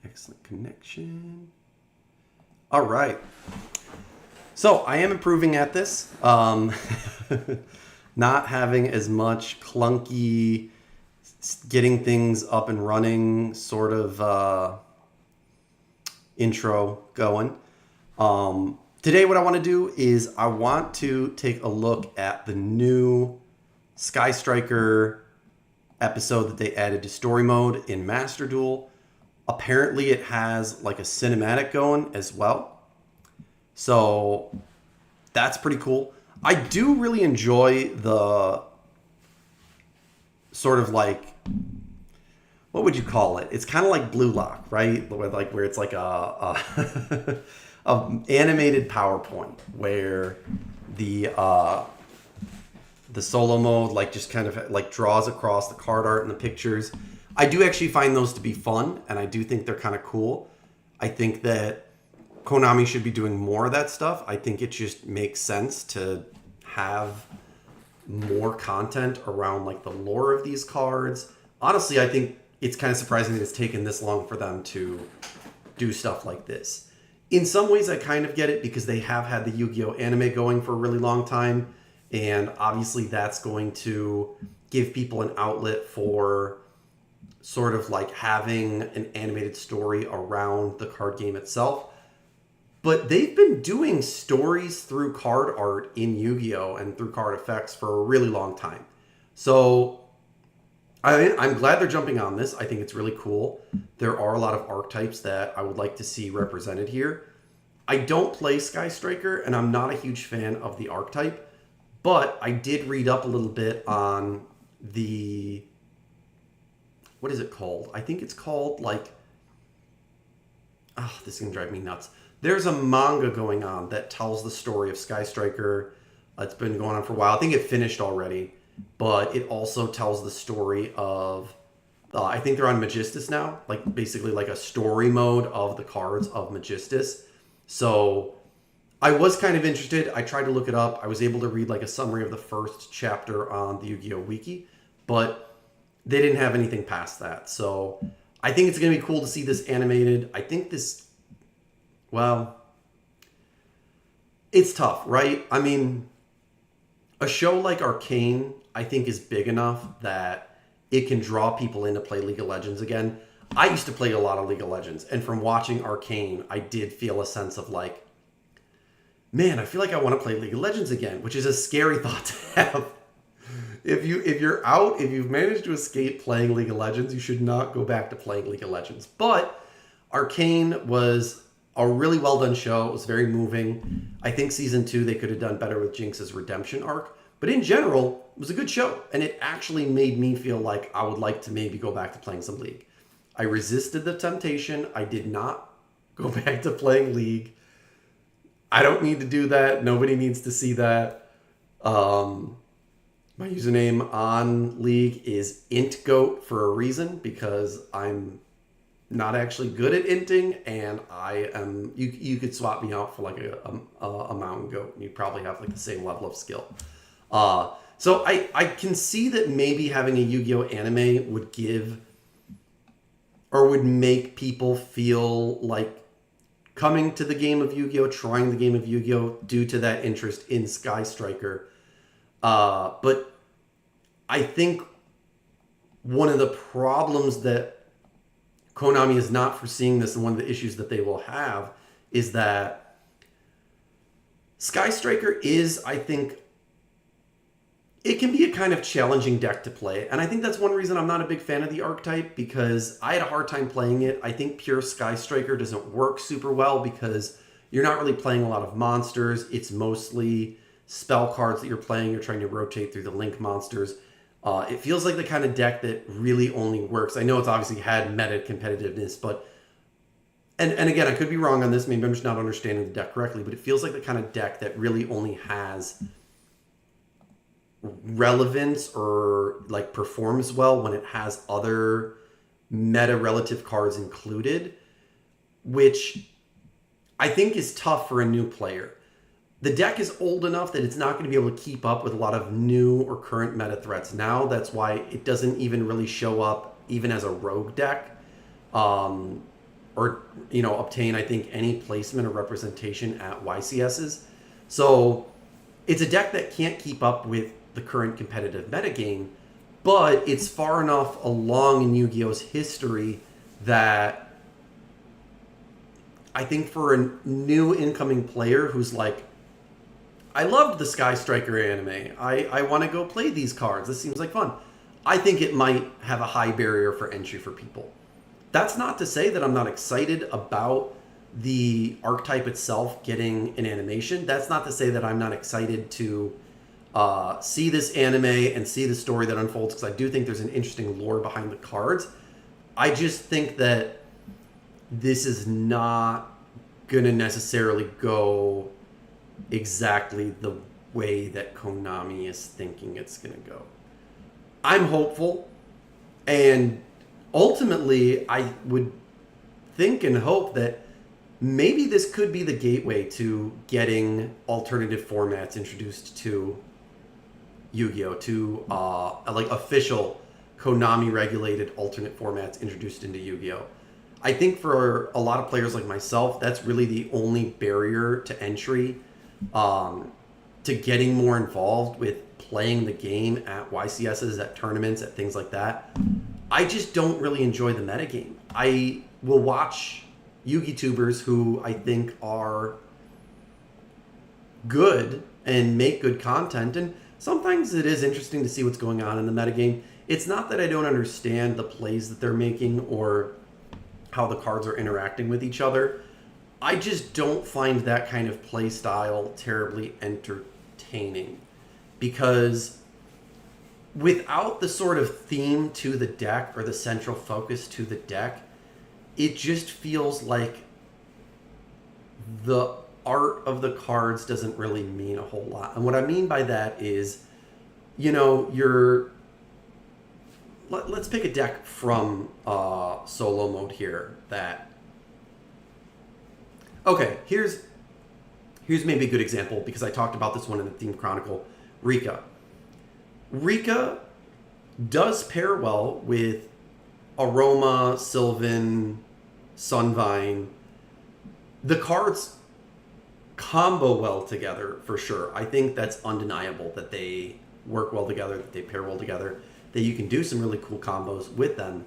excellent connection. All right. So I am improving at this. Not having as much clunky, getting things up and running sort of intro going. Today what I want to do is I want to take a look at the new Sky Striker episode that they added to story mode in Master Duel. Apparently it has like a cinematic going as well. So that's pretty cool. I do really enjoy the sort of like, what would you call it? It's kind of like Blue Lock, right? Like where it's like a animated PowerPoint where the solo mode like just kind of like draws across the card art and the pictures. I do actually find those to be fun, and I do think they're kind of cool. I think that Konami should be doing more of that stuff. I think it just makes sense to have more content around like the lore of these cards. Honestly, I think it's kind of surprising that it's taken this long for them to do stuff like this. In some ways, I kind of get it because they have had the Yu-Gi-Oh! Anime going for a really long time, and obviously that's going to give people an outlet for sort of like having an animated story around the card game itself. But they've been doing stories through card art in Yu-Gi-Oh! And through card effects for a really long time. So I'm glad they're jumping on this. I think it's really cool. There are a lot of archetypes that I would like to see represented here. I don't play Sky Striker, and I'm not a huge fan of the archetype. But I did read up a little bit on the... What is it called? I think it's called like... Oh, this is going to drive me nuts. There's a manga going on that tells the story of Sky Striker. It's been going on for a while. I think it finished already. But it also tells the story of... I think they're on Magistus now. Like basically like a story mode of the cards of Magistus. So I was kind of interested. I tried to look it up. I was able to read like a summary of the first chapter on the Yu-Gi-Oh! Wiki. But they didn't have anything past that. So I think it's going to be cool to see this animated. I think this... Well, it's tough, right? I mean, a show like Arcane, I think, is big enough that it can draw people in to play League of Legends again. I used to play a lot of League of Legends, and from watching Arcane, I did feel a sense of like, man, I feel like I want to play League of Legends again, which is a scary thought to have. If you've managed to escape playing League of Legends, you should not go back to playing League of Legends. But Arcane was a really well done show. It was very moving. I think season 2 they could have done better with Jinx's redemption arc. But in general, it was a good show. And it actually made me feel like I would like to maybe go back to playing some League. I resisted the temptation. I did not go back to playing League. I don't need to do that. Nobody needs to see that. My username on League is IntGoat for a reason, because I'm not actually good at inting, and I am. You could swap me out for like a mountain goat, and you'd probably have like the same level of skill. So I can see that maybe having a Yu-Gi-Oh! Anime would give, or would make people feel like coming to the game of Yu-Gi-Oh!, trying the game of Yu-Gi-Oh! Due to that interest in Sky Striker. But I think one of the problems that Konami is not foreseeing this, and one of the issues that they will have, is that Sky Striker is, I think, it can be a kind of challenging deck to play. And I think that's one reason I'm not a big fan of the archetype, because I had a hard time playing it. I think pure Sky Striker doesn't work super well because you're not really playing a lot of monsters. It's mostly spell cards that you're playing. You're trying to rotate through the link monsters. It feels like the kind of deck that really only works. I know it's obviously had meta competitiveness, but... And again, I could be wrong on this. Maybe I'm just not understanding the deck correctly, but it feels like the kind of deck that really only has relevance or like performs well when it has other meta relative cards included, which I think is tough for a new player. The deck is old enough that it's not going to be able to keep up with a lot of new or current meta threats now. That's why it doesn't even really show up even as a rogue deck. or obtain, I think, any placement or representation at YCSs. So it's a deck that can't keep up with the current competitive metagame, but it's far enough along in Yu-Gi-Oh's history that I think for a new incoming player who's like, I loved the Sky Striker anime, I want to go play these cards, this seems like fun, I think it might have a high barrier for entry for people. That's not to say that I'm not excited about the archetype itself getting an animation. That's not to say that I'm not excited to see this anime and see the story that unfolds, because I do think there's an interesting lore behind the cards. I just think that this is not going to necessarily go exactly the way that Konami is thinking it's going to go. I'm hopeful, and ultimately I would think and hope that maybe this could be the gateway to getting alternative formats introduced to Yu-Gi-Oh, to like official Konami regulated alternate formats introduced into Yu-Gi-Oh. I think for a lot of players like myself, that's really the only barrier to entry, to getting more involved with playing the game at YCSs, at tournaments, at things like that. I just don't really enjoy the metagame. I will watch Yu-Gi tubers who I think are good and make good content, and sometimes it is interesting to see what's going on in the metagame. It's not that I don't understand the plays that they're making or how the cards are interacting with each other. I just don't find that kind of play style terribly entertaining, because without the sort of theme to the deck or the central focus to the deck, it just feels like the art of the cards doesn't really mean a whole lot. And what I mean by that is, let's pick a deck from solo mode here that, okay, here's maybe a good example, because I talked about this one in the Theme Chronicle, Rika. Rika does pair well with Aroma, Sylvan, Sunvine. The cards combo well together for sure. I think that's undeniable that they work well together, that they pair well together, that you can do some really cool combos with them.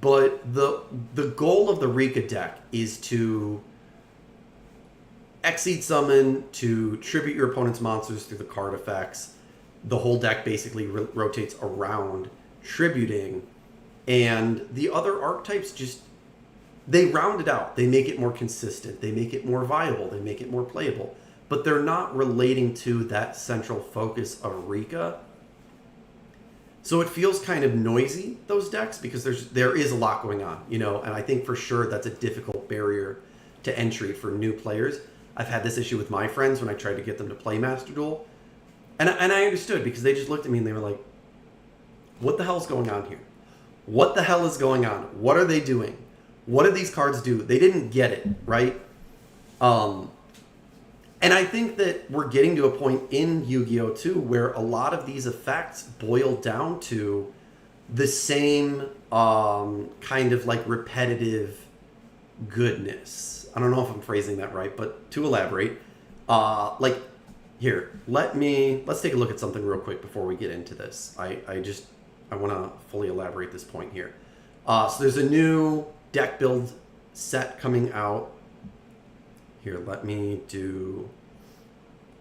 But the goal of the Rika deck is to Exceed Summon, to tribute your opponent's monsters through the card effects. The whole deck basically rotates around tributing, and the other archetypes just, they round it out. They make it more consistent. They make it more viable. They make it more playable. But they're not relating to that central focus of Rika. So it feels kind of noisy, those decks, because there is a lot going on, and I think for sure that's a difficult barrier to entry for new players. I've had this issue with my friends when I tried to get them to play Master Duel. And I understood, because they just looked at me and they were like, what the hell is going on here? What the hell is going on? What are they doing? What do these cards do? They didn't get it, right? And I think that we're getting to a point in Yu-Gi-Oh! Too where a lot of these effects boil down to the same kind of like repetitive goodness. I don't know if I'm phrasing that right, but to elaborate, like, here, let's take a look at something real quick before we get into this. I want to fully elaborate this point here. So there's a new deck build set coming out. Here, let me do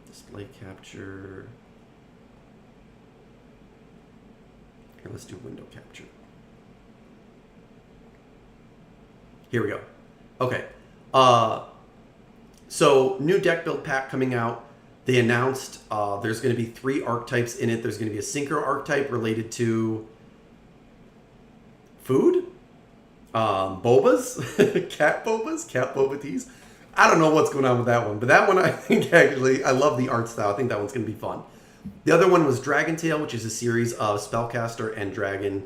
display capture. Here, let's do window capture. Here we go. Okay. So new deck build pack coming out. They announced there's going to be 3 archetypes in it. There's going to be a synchro archetype related to food, bobas, cat boba teas. I don't know what's going on with that one, but that one I think actually, I love the art style. I think that one's going to be fun. The other one was Dragon Tail, which is a series of Spellcaster and Dragon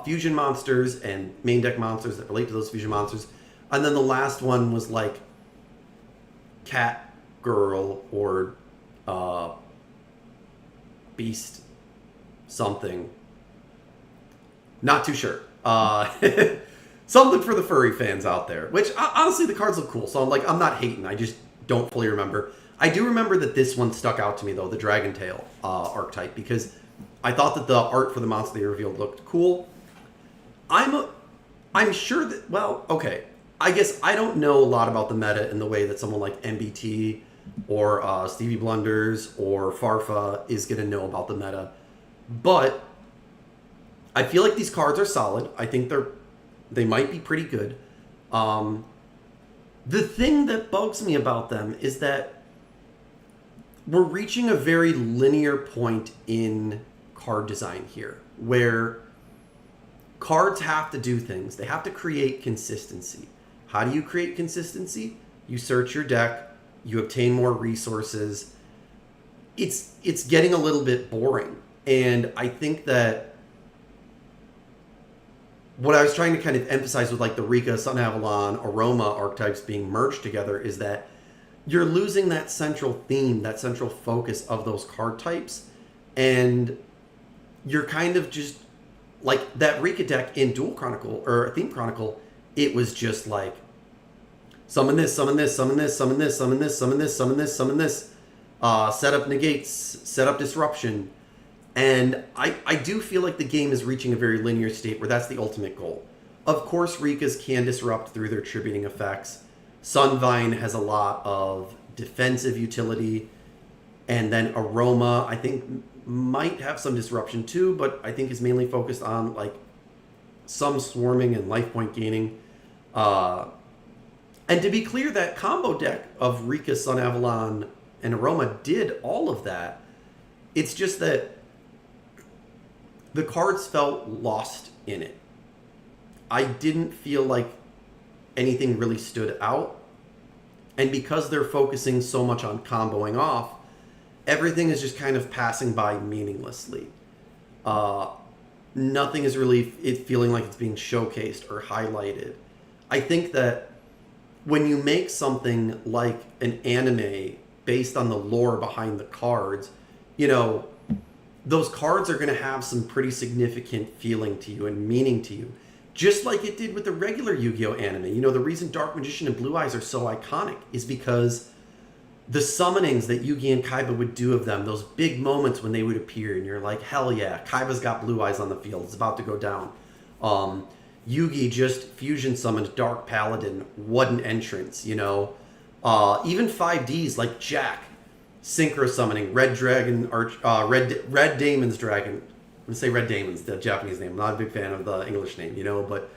fusion monsters and main deck monsters that relate to those fusion monsters. And then the last one was like Cat Girl or Beast something. Not too sure. something for the furry fans out there. Which honestly, the cards look cool, so I'm not hating. I just don't fully remember. I do remember that this one stuck out to me though, the Dragon Tail archetype, because I thought that the art for the monster they revealed looked cool. I'm sure that, well, okay. I guess I don't know a lot about the meta in the way that someone like MBT or Stevie Blunders or Farfa is going to know about the meta. But I feel like these cards are solid. I think they might be pretty good. The thing that bugs me about them is that we're reaching a very linear point in card design here, where cards have to do things. They have to create consistency. How do you create consistency? You search your deck, you obtain more resources. It's getting a little bit boring. And I think that what I was trying to kind of emphasize with like the Rika, Sun Avalon, Aroma archetypes being merged together is that you're losing that central theme, that central focus of those card types. And you're kind of just like that Rika deck in Dual Chronicle or Theme Chronicle, it was just like summon this, summon this, summon this, summon this, summon this, summon this, summon this, summon this, set up negates, set up disruption. And I do feel like the game is reaching a very linear state where that's the ultimate goal. Of course, Rikas can disrupt through their tributing effects. Sunvine has a lot of defensive utility. And then Aroma, I think, might have some disruption too, but I think is mainly focused on like some swarming and life point gaining. And to be clear, that combo deck of Rika, Sun Avalon, and Aroma did all of that. It's just that the cards felt lost in it. I didn't feel like anything really stood out. And because they're focusing so much on comboing off, everything is just kind of passing by meaninglessly. Nothing is really feeling like it's being showcased or highlighted. I think that when you make something like an anime based on the lore behind the cards, those cards are going to have some pretty significant feeling to you and meaning to you. Just like it did with the regular Yu-Gi-Oh! Anime. The reason Dark Magician and Blue Eyes are so iconic is because the summonings that Yugi and Kaiba would do of them, those big moments when they would appear, and you're like, hell yeah, Kaiba's got Blue Eyes on the field. It's about to go down. Yugi just fusion summoned Dark Paladin. What an entrance, Even 5Ds like Jack, synchro summoning Red Dragon, Red Damon's Dragon. I'm going to say Red Damon's the Japanese name. I'm not a big fan of the English name, but,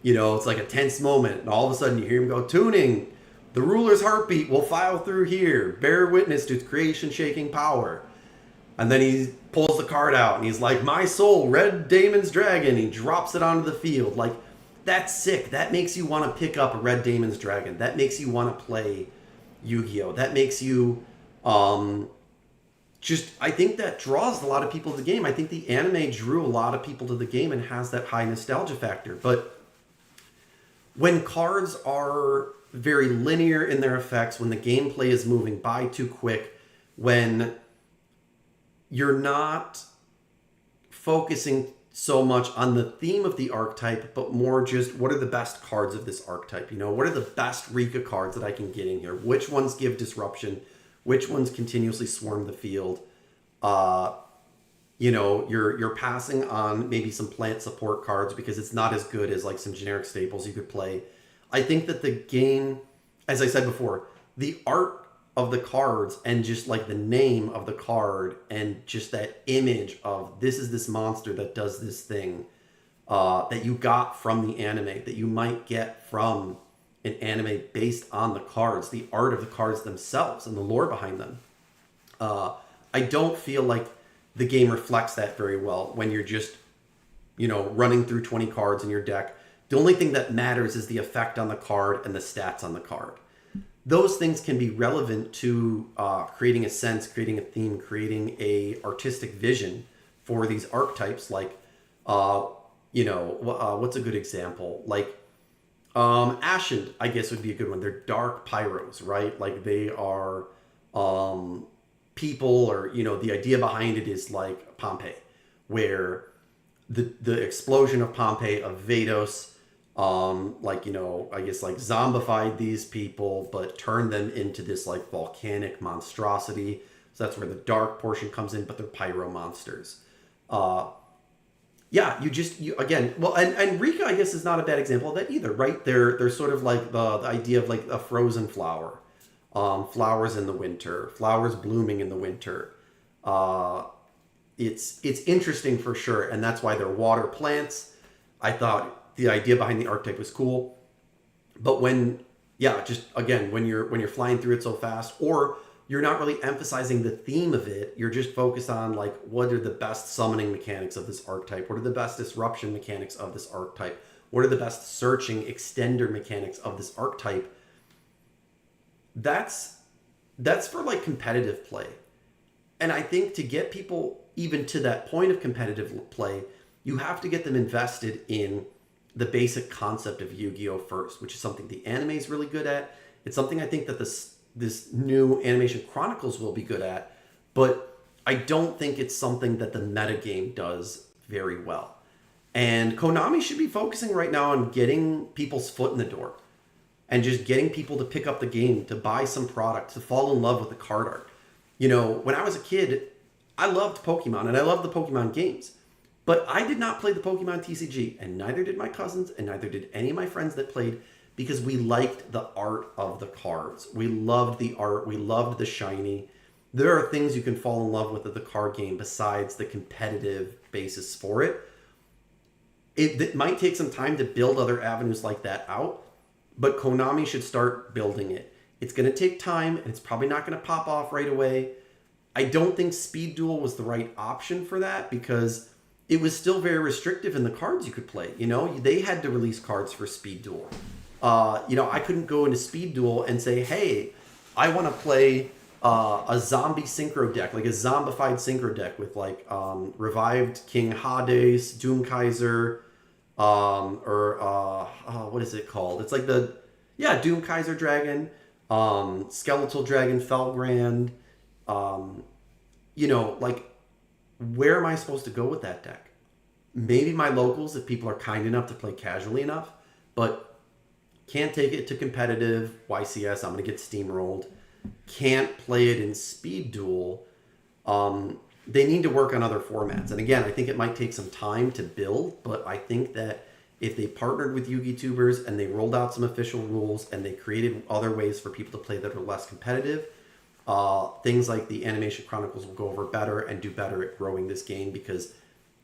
it's like a tense moment, and all of a sudden you hear him go, tuning. The ruler's heartbeat will file through here. Bear witness to its creation-shaking power. And then he pulls the card out, and he's like, my soul, Red Damon's Dragon. He drops it onto the field. Like, that's sick. That makes you want to pick up a Red Damon's Dragon. That makes you want to play Yu-Gi-Oh! That makes you, I think that draws a lot of people to the game. I think the anime drew a lot of people to the game and has that high nostalgia factor. But when cards are very linear in their effects, when the gameplay is moving by too quick, when you're not focusing so much on the theme of the archetype, but more just what are the best cards of this archetype? What are the best Rika cards that I can get in here? Which ones give disruption? Which ones continuously swarm the field? You're passing on maybe some plant support cards because it's not as good as like some generic staples you could play. I think that the game, as I said before, the art of the cards and just like the name of the card and just that image of this is this monster that does this thing that you got from the anime, that you might get from an anime based on the cards, the art of the cards themselves and the lore behind them. I don't feel like the game reflects that very well when you're just, running through 20 cards in your deck. The only thing that matters is the effect on the card and the stats on the card. Those things can be relevant to creating a sense, creating a theme, creating a artistic vision for these archetypes. Like, what's a good example? Like, Ashen, I guess, would be a good one. They're dark pyros, right? Like, they are people, or, the idea behind it is like Pompeii, where the explosion of Pompeii, of Vados, like, I guess like zombified these people, but turned them into this like volcanic monstrosity. So that's where the dark portion comes in, but they're pyro monsters. Uh, yeah, you again, well, and Rika, I guess, is not a bad example of that either, right? They're sort of like the idea of like a frozen flower, flowers in the winter, flowers blooming in the winter. Uh, it's interesting for sure, and that's why they're water plants. I thought the idea behind the archetype was cool, but just again, when you're flying through it so fast, or you're not really emphasizing the theme of it, you're just focused on like what are the best summoning mechanics of this archetype, what are the best disruption mechanics of this archetype, what are the best searching extender mechanics of this archetype. That's for like competitive play. And I think to get people even to that point of competitive play, you have to get them invested in the basic concept of Yu-Gi-Oh first, which is something the anime is really good at. It's something I think that this new animation Chronicles will be good at, but I don't think it's something that the metagame does very well. And Konami should be focusing right now on getting people's foot in the door and just getting people to pick up the game, to buy some product, to fall in love with the card art. When I was a kid, I loved Pokemon and I loved the Pokemon games, but I did not play the Pokemon TCG, and neither did my cousins, and neither did any of my friends that played, because we liked the art of the cards. We loved the art. We loved the shiny. There are things you can fall in love with the card game besides the competitive basis for it. It might take some time to build other avenues like that out, but Konami should start building it. It's going to take time, and it's probably not going to pop off right away. I don't think Speed Duel was the right option for that, because it was still very restrictive in the cards you could play. They had to release cards for Speed Duel. I couldn't go into Speed Duel and say, hey, I want to play a zombie synchro deck, like a zombified synchro deck with like revived King Hades, Doom Kaiser, what is it called? It's like Doom Kaiser Dragon, Skeletal Dragon, Felgrand. Like, where am I supposed to go with that deck? Maybe my locals, if people are kind enough to play casually enough, but can't take it to competitive YCS. I'm going to get steamrolled. Can't play it in Speed Duel. They need to work on other formats. And again, I think it might take some time to build, but I think that if they partnered with Yu-Gi Tubers and they rolled out some official rules and they created other ways for people to play that are less competitive, things like the Animation Chronicles will go over better and do better at growing this game, because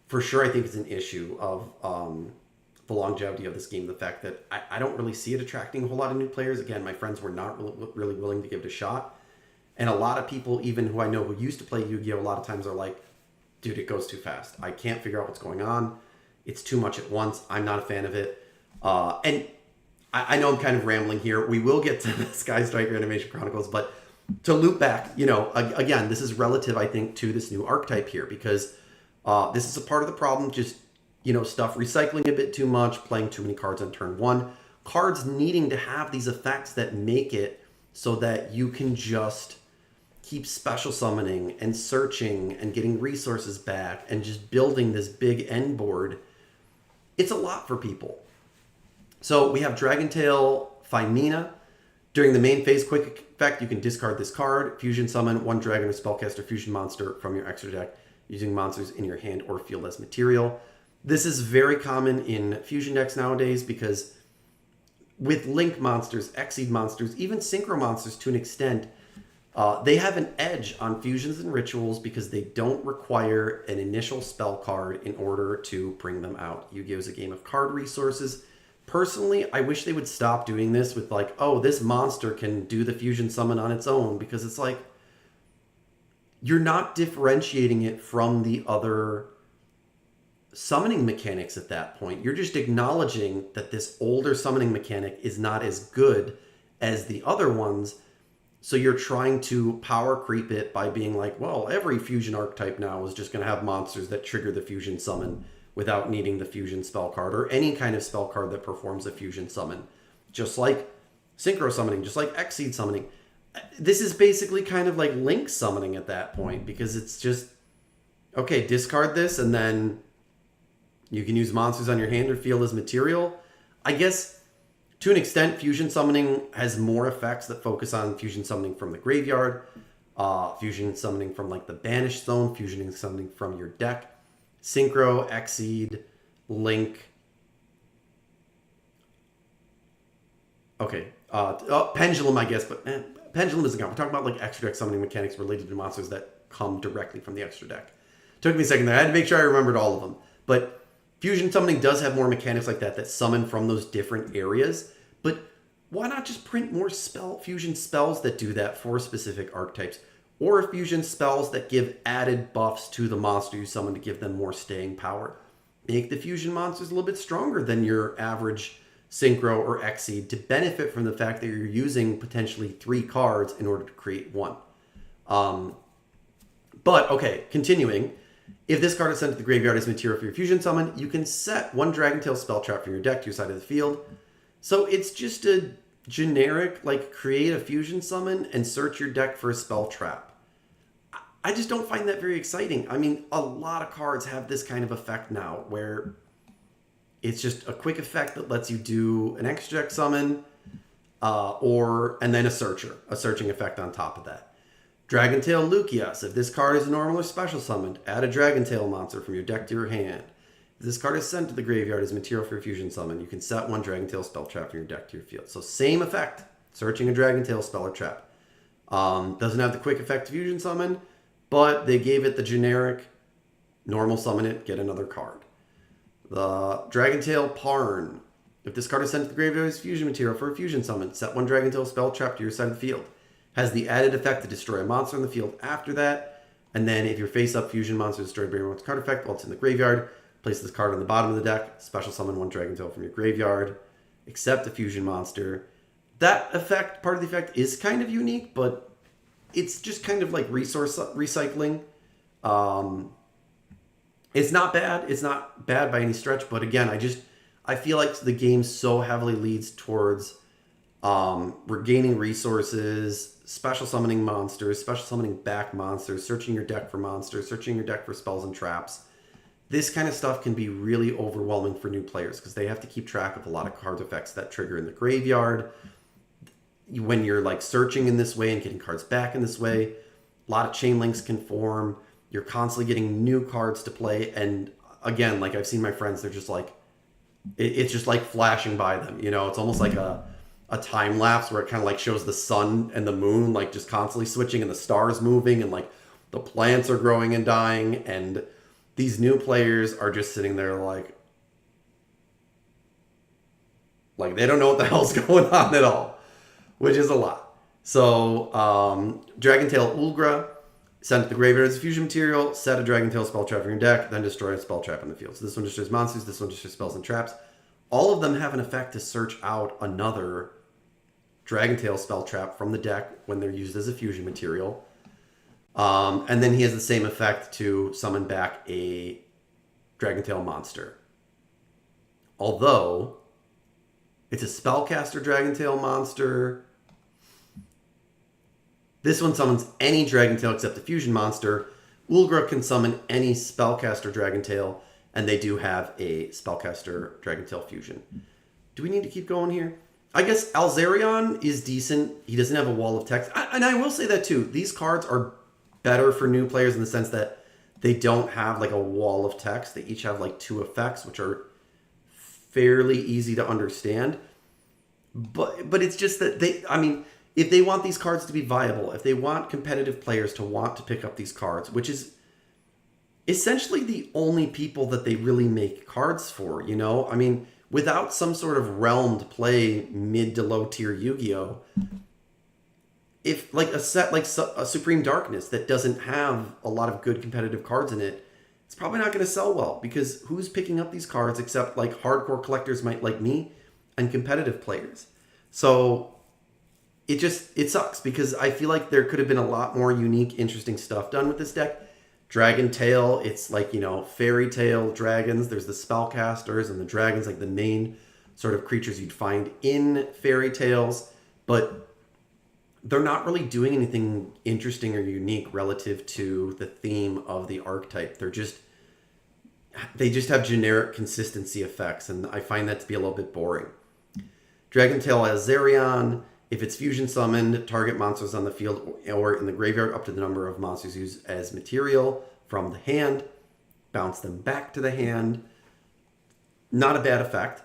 for sure I think it's an issue of the longevity of this game. The fact that I don't really see it attracting a whole lot of new players. Again, my friends were not really willing to give it a shot. And a lot of people, even who I know who used to play Yu-Gi-Oh! A lot of times are like, dude, it goes too fast. I can't figure out what's going on. It's too much at once. I'm not a fan of it. And I know I'm kind of rambling here. We will get to the Sky Striker Animation Chronicles, but to loop back, again, this is relative, I think, to this new archetype here, because this is a part of the problem. Just, stuff recycling a bit too much, playing too many cards on turn one, cards needing to have these effects that make it so that you can just keep special summoning and searching and getting resources back and just building this big end board. It's a lot for people. So we have Dragontail Phymena. During the main phase quick effect, you can discard this card, fusion summon one dragon or spellcaster fusion monster from your extra deck using monsters in your hand or field as material. This is very common in fusion decks nowadays, because with Link monsters, Exceed monsters, even Synchro monsters to an extent, they have an edge on fusions and rituals because they don't require an initial spell card in order to bring them out. Yu-Gi-Oh! Is a game of card resources. Personally, I wish they would stop doing this with like, oh, this monster can do the fusion summon on its own, because it's like, you're not differentiating it from the other summoning mechanics at that point. You're just acknowledging that this older summoning mechanic is not as good as the other ones. So you're trying to power creep it by being like, well, every fusion archetype now is just going to have monsters that trigger the fusion summon without needing the fusion spell card or any kind of spell card that performs a fusion summon. Just like synchro summoning, just like Exceed summoning. This is basically kind of like Link summoning at that point, because it's just, okay, discard this and then you can use monsters on your hand or field as material. I guess to an extent, fusion summoning has more effects that focus on fusion summoning from the graveyard, fusion summoning from like the banished zone, fusioning summoning from your deck, synchro, exceed, link. Okay, pendulum, I guess, but pendulum doesn't count. We're talking about like extra deck summoning mechanics related to monsters that come directly from the extra deck. Took me a second there. I had to make sure I remembered all of them. But fusion summoning does have more mechanics like that that summon from those different areas. But why not just print more fusion spells that do that for specific archetypes? Or fusion spells that give added buffs to the monster you summon to give them more staying power. Make the fusion monsters a little bit stronger than your average synchro or exceed to benefit from the fact that you're using potentially 3 cards in order to create 1. But, okay, continuing. If this card is sent to the graveyard as material for your fusion summon, you can set 1 Dragontail spell trap from your deck to your side of the field. So it's just a generic, like, create a fusion summon and search your deck for a spell trap. I just don't find that very exciting. I mean, a lot of cards have this kind of effect now, where it's just a quick effect that lets you do an extra deck summon, and then a searching effect on top of that. Dragontail Lucius. If this card is normal or special summoned, add a Dragontail monster from your deck to your hand. If this card is sent to the graveyard as material for a fusion summon, you can set 1 Dragontail spell trap from your deck to your field. So same effect, searching a Dragontail spell or trap. Doesn't have the quick effect fusion summon, but they gave it the generic normal summon it, get another card. The Dragontail Parn. If this card is sent to the graveyard as fusion material for a fusion summon, set 1 Dragontail spell trap to your side of the field. Has the added effect to destroy a monster in the field after that. And then if your face-up fusion monster is destroyed by your card effect while it's in the graveyard, place this card on the bottom of the deck, special summon 1 Dragontail from your graveyard, except a fusion monster. That effect, part of the effect, is kind of unique, but it's just kind of like resource recycling. It's not bad. It's not bad by any stretch, but again, I feel like the game so heavily leads towards regaining resources, special summoning monsters, special summoning back monsters, searching your deck for monsters, searching your deck for spells and traps. This kind of stuff can be really overwhelming for new players because they have to keep track of a lot of card effects that trigger in the graveyard. When you're like searching in this way and getting cards back in this way, a lot of chain links can form. You're constantly getting new cards to play. And again, like I've seen my friends, they're just like, it's just like flashing by them. You know, it's almost like a time lapse where it kind of like shows the sun and the moon like just constantly switching and the stars moving and like the plants are growing and dying, and these new players are just sitting there like they don't know what the hell's going on at all, which is a lot. So Dragontail Ulgra, sent to the graveyard as a fusion material, set a Dragontail spell trap from your deck, then destroy a spell trap in the field. So this one destroys monsters, this one destroys spells and traps. All of them have an effect to search out another Dragontail spell trap from the deck when they're used as a fusion material. And then he has the same effect to summon back a Dragontail monster. Although, it's a spellcaster Dragontail monster. This one summons any Dragontail except a fusion monster. Ulgra can summon any spellcaster Dragontail, and they do have a spellcaster Dragontail fusion. Do we need to keep going here? I guess Alzarion is decent. He doesn't have a wall of text. And I will say that too. These cards are better for new players in the sense that they don't have like a wall of text. They each have like 2 effects, which are fairly easy to understand. But it's just that if they want these cards to be viable, if they want competitive players to want to pick up these cards, which is essentially the only people that they really make cards for, you know? I mean, without some sort of realm to play mid to low tier Yu-Gi-Oh! If like a set like a Supreme Darkness that doesn't have a lot of good competitive cards in it, it's probably not going to sell well because who's picking up these cards except like hardcore collectors might like me and competitive players. So it sucks because I feel like there could have been a lot more unique, interesting stuff done with this deck. Dragontail, it's like, you know, fairy tale dragons. There's the spellcasters and the dragons, like the main sort of creatures you'd find in fairy tales. But they're not really doing anything interesting or unique relative to the theme of the archetype. They're just, they just have generic consistency effects, and I find that to be a little bit boring. Dragontail Azarion. If it's fusion summoned, target monsters on the field or in the graveyard up to the number of monsters used as material from the hand. Bounce them back to the hand. Not a bad effect.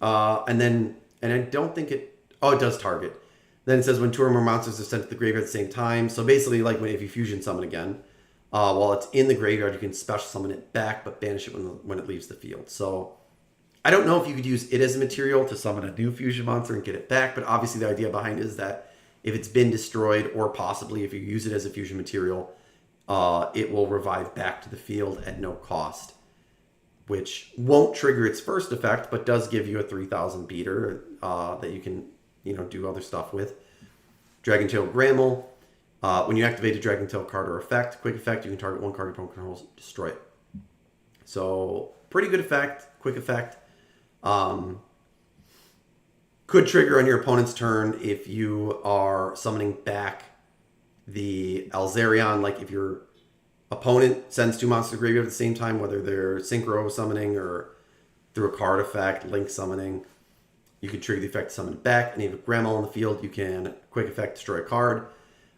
And I don't think it... Oh, it does target. Then it says when 2 or more monsters are sent to the graveyard at the same time. So basically, like if you fusion summon again, while it's in the graveyard, you can special summon it back, but banish it when it leaves the field. So I don't know if you could use it as a material to summon a new fusion monster and get it back, but obviously the idea behind it is that if it's been destroyed, or possibly if you use it as a fusion material, it will revive back to the field at no cost, which won't trigger its first effect, but does give you a 3,000 beater that you can, do other stuff with. Dragontail Grammel. When you activate a Dragontail card or effect, quick effect, you can target one card your opponent controls, destroy it. So pretty good effect, quick effect. Could trigger on your opponent's turn if you are summoning back the Alzarion, like if your opponent sends 2 monsters to the graveyard at the same time, whether they're synchro summoning or through a card effect, link summoning, you can trigger the effect to summon it back. And if you have a Grammel on the field, you can quick effect destroy a card,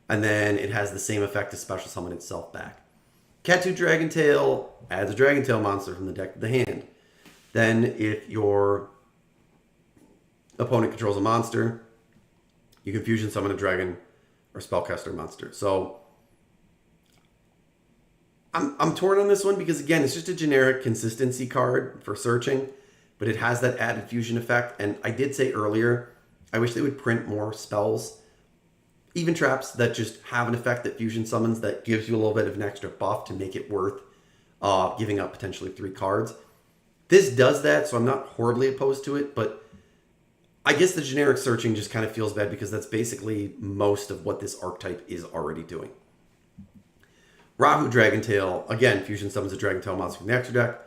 and then it has the same effect to special summon itself back. Cat 2 Dragontail adds a Dragontail monster from the deck to the hand. Then if your opponent controls a monster, you can fusion summon a dragon or spellcaster monster. So I'm torn on this one because, again, it's just a generic consistency card for searching, but it has that added fusion effect. And I did say earlier, I wish they would print more spells, even traps that just have an effect that fusion summons that gives you a little bit of an extra buff to make it worth giving up potentially 3 cards. This does that, so I'm not horribly opposed to it, but I guess the generic searching just kind of feels bad because that's basically most of what this archetype is already doing. Rahu Dragontail, again, fusion summons a Dragontail monster from the extra deck,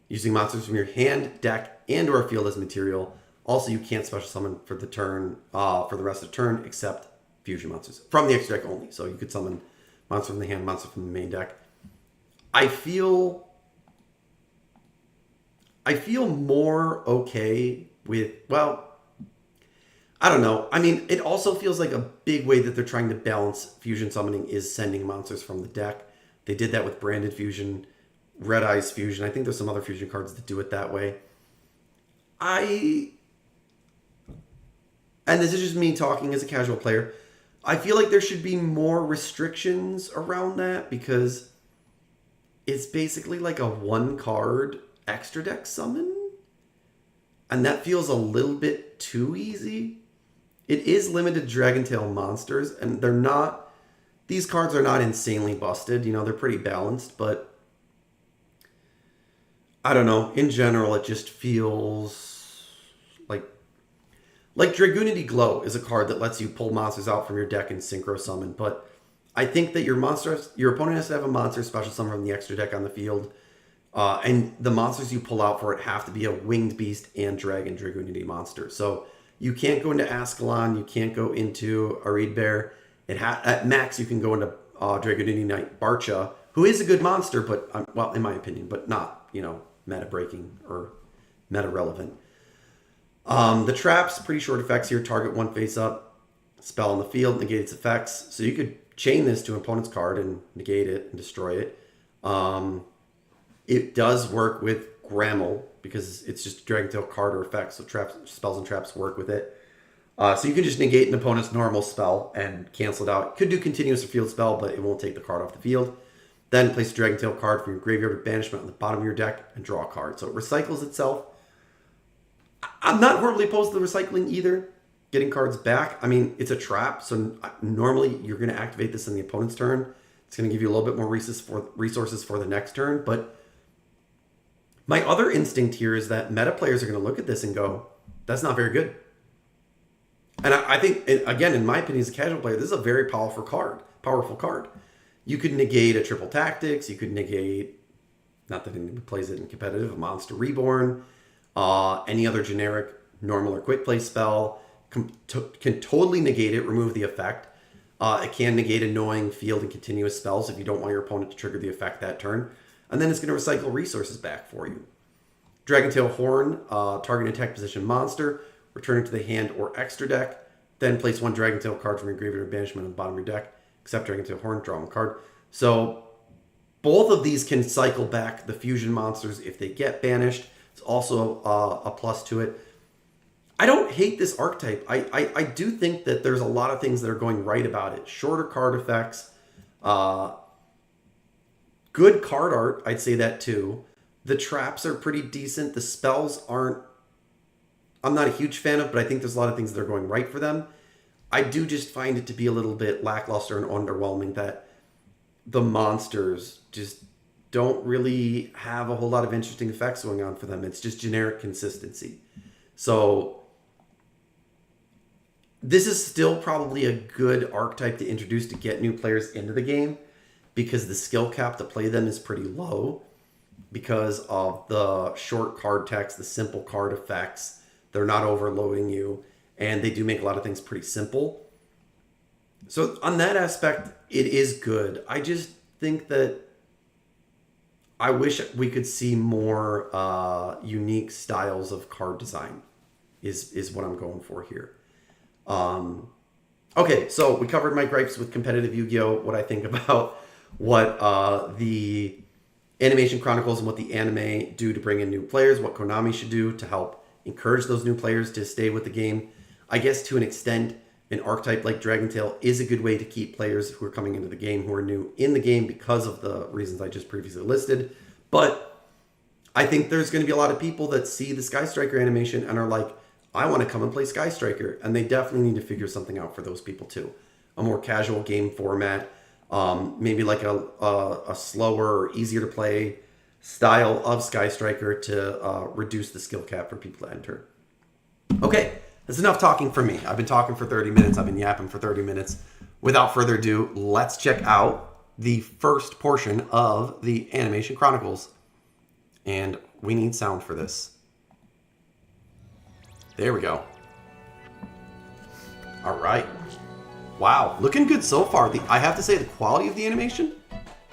using monsters from your hand, deck, and or field as material. Also, you can't special summon for the turn, for the rest of the turn, except fusion monsters from the extra deck only. So you could summon monster from the hand, monster from the main deck. I feel more okay with, well, I don't know. I mean, it also feels like a big way that they're trying to balance fusion summoning is sending monsters from the deck. They did that with Branded Fusion, Red Eyes Fusion. I think there's some other fusion cards that do it that way. And this is just me talking as a casual player, I feel like there should be more restrictions around that because it's basically like a 1-card extra deck summon. And that feels a little bit too easy. It is limited Dragontail monsters, and these cards are not insanely busted. They're pretty balanced, but I don't know. In general, it just feels like Dragoonity Glow is a card that lets you pull monsters out from your deck and synchro summon, but I think that your opponent has to have a monster special summon from the extra deck on the field, and the monsters you pull out for it have to be a Winged Beast and Dragon Dragoonity monster. So you can't go into Ascalon, you can't go into Arid Bear. At max, you can go into Dragoonity Knight Barcha, who is a good monster, but, well, in my opinion, but not, meta-breaking or meta-relevant. The traps, pretty short effects here. Target 1 face-up, spell on the field, negate its effects. So you could chain this to an opponent's card and negate it and destroy it. It does work with Grammel because it's just a Dragontail card or effect, so spells and traps work with it. So you can just negate an opponent's normal spell and cancel it out. Could do continuous or field spell, but it won't take the card off the field. Then place a Dragontail card from your graveyard with banishment on the bottom of your deck and draw a card. So it recycles itself. I'm not horribly opposed to the recycling either. Getting cards back. I mean, it's a trap, so normally you're going to activate this in the opponent's turn. It's going to give you a little bit more resources for the next turn, but my other instinct here is that meta players are going to look at this and go, that's not very good. And I think, again, in my opinion, as a casual player, this is a very powerful card. You could negate a triple tactics. You could negate, not that anyone plays it in competitive, a Monster Reborn, any other generic normal or quick play spell. Can totally negate it, remove the effect. It can negate annoying field and continuous spells if you don't want your opponent to trigger the effect that turn. and then it's going to recycle resources back for you. Dragontail Horn, target attack position monster, return it to the hand or extra deck, then place 1 Dragontail card from your graveyard or banishment on the bottom of your deck, except Dragontail Horn, draw 1 card. So both of these can cycle back the fusion monsters if they get banished. It's also a plus to it. I don't hate this archetype. I do think that there's a lot of things that are going right about it. Shorter card effects, good card art, I'd say that too. The traps are pretty decent. The spells aren't, I'm not a huge fan of, but I think there's a lot of things that are going right for them. I do just find it to be a little bit lackluster and underwhelming that the monsters just don't really have a whole lot of interesting effects going on for them. It's just generic consistency. So this is still probably a good archetype to introduce to get new players into the game, because the skill cap to play them is pretty low because of the short card text, the simple card effects. They're not overloading you, and they do make a lot of things pretty simple. So on that aspect, it is good. I just think that I wish we could see more unique styles of card design is what I'm going for here. Okay, so we covered my gripes with competitive Yu-Gi-Oh!, what I think about what the Animation Chronicles and what the anime do to bring in new players, what Konami should do to help encourage those new players to stay with the game. I guess to an extent, an archetype like Dragontail is a good way to keep players who are coming into the game, who are new in the game because of the reasons I just previously listed. But I think there's going to be a lot of people that see the Sky Striker animation and are like, I want to come and play Sky Striker. And they definitely need to figure something out for those people too. A more casual game format, maybe like a slower or easier to play style of Sky Striker to reduce the skill cap for people to enter. Okay, that's enough talking for me. I've been talking for 30 minutes. I've been yapping for 30 minutes. Without further ado, let's check out the first portion of the Animation Chronicles. And we need sound for this. There we go. All right. Wow, looking good so far. I have to say the quality of the animation,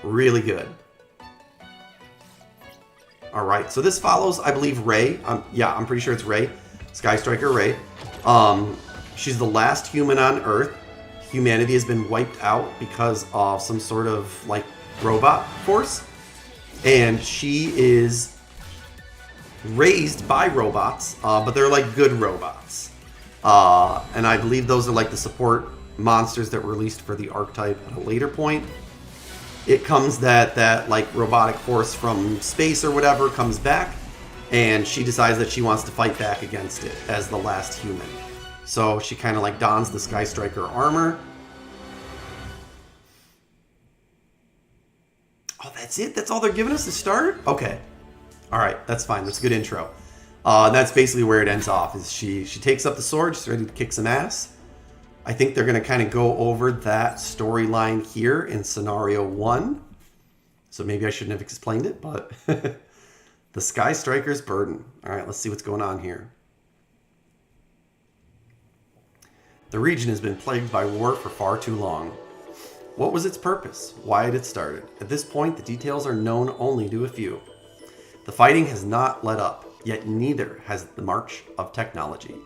really good. All right, so this follows, I believe, Ray. Yeah, I'm pretty sure it's Ray. Sky Striker Ray. She's the last human on Earth. Humanity has been wiped out because of some sort of like robot force. And she is raised by robots, but they're like good robots. And I believe those are like the support monsters that were released for the archetype at a later point. It comes that like robotic force from space or whatever comes back, and she decides that she wants to fight back against it as the last human. So she kind of like dons the Sky Striker armor. Oh, that's it? That's all they're giving us to start? Okay. All right, that's fine. That's a good intro. That's basically where it ends off. Is she takes up the sword, she's ready to kick some ass. I think they're going to kind of go over that storyline here in Scenario 1. So maybe I shouldn't have explained it, but the Sky Striker's burden. All right, let's see what's going on here. The region has been plagued by war for far too long. What was its purpose? Why had it started? At this point, the details are known only to a few. The fighting has not let up, yet neither has the march of technology.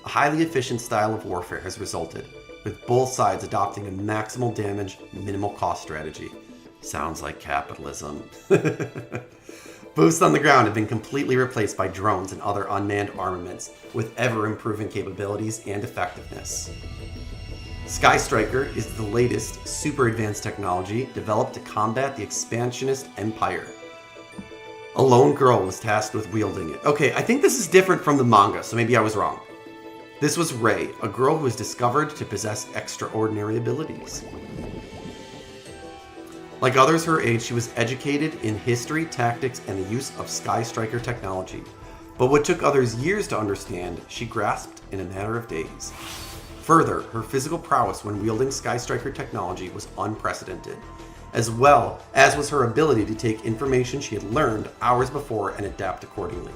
A highly efficient style of warfare has resulted, with both sides adopting a maximal damage, minimal cost strategy. Sounds like capitalism. Boosts on the ground have been completely replaced by drones and other unmanned armaments, with ever-improving capabilities and effectiveness. Sky Striker is the latest, super advanced technology developed to combat the expansionist empire. A lone girl was tasked with wielding it. Okay, I think this is different from the manga, so maybe I was wrong. This was Rei, a girl who was discovered to possess extraordinary abilities. Like others her age, she was educated in history, tactics, and the use of Sky Striker technology. But what took others years to understand, she grasped in a matter of days. Further, her physical prowess when wielding Sky Striker technology was unprecedented, as well as was her ability to take information she had learned hours before and adapt accordingly.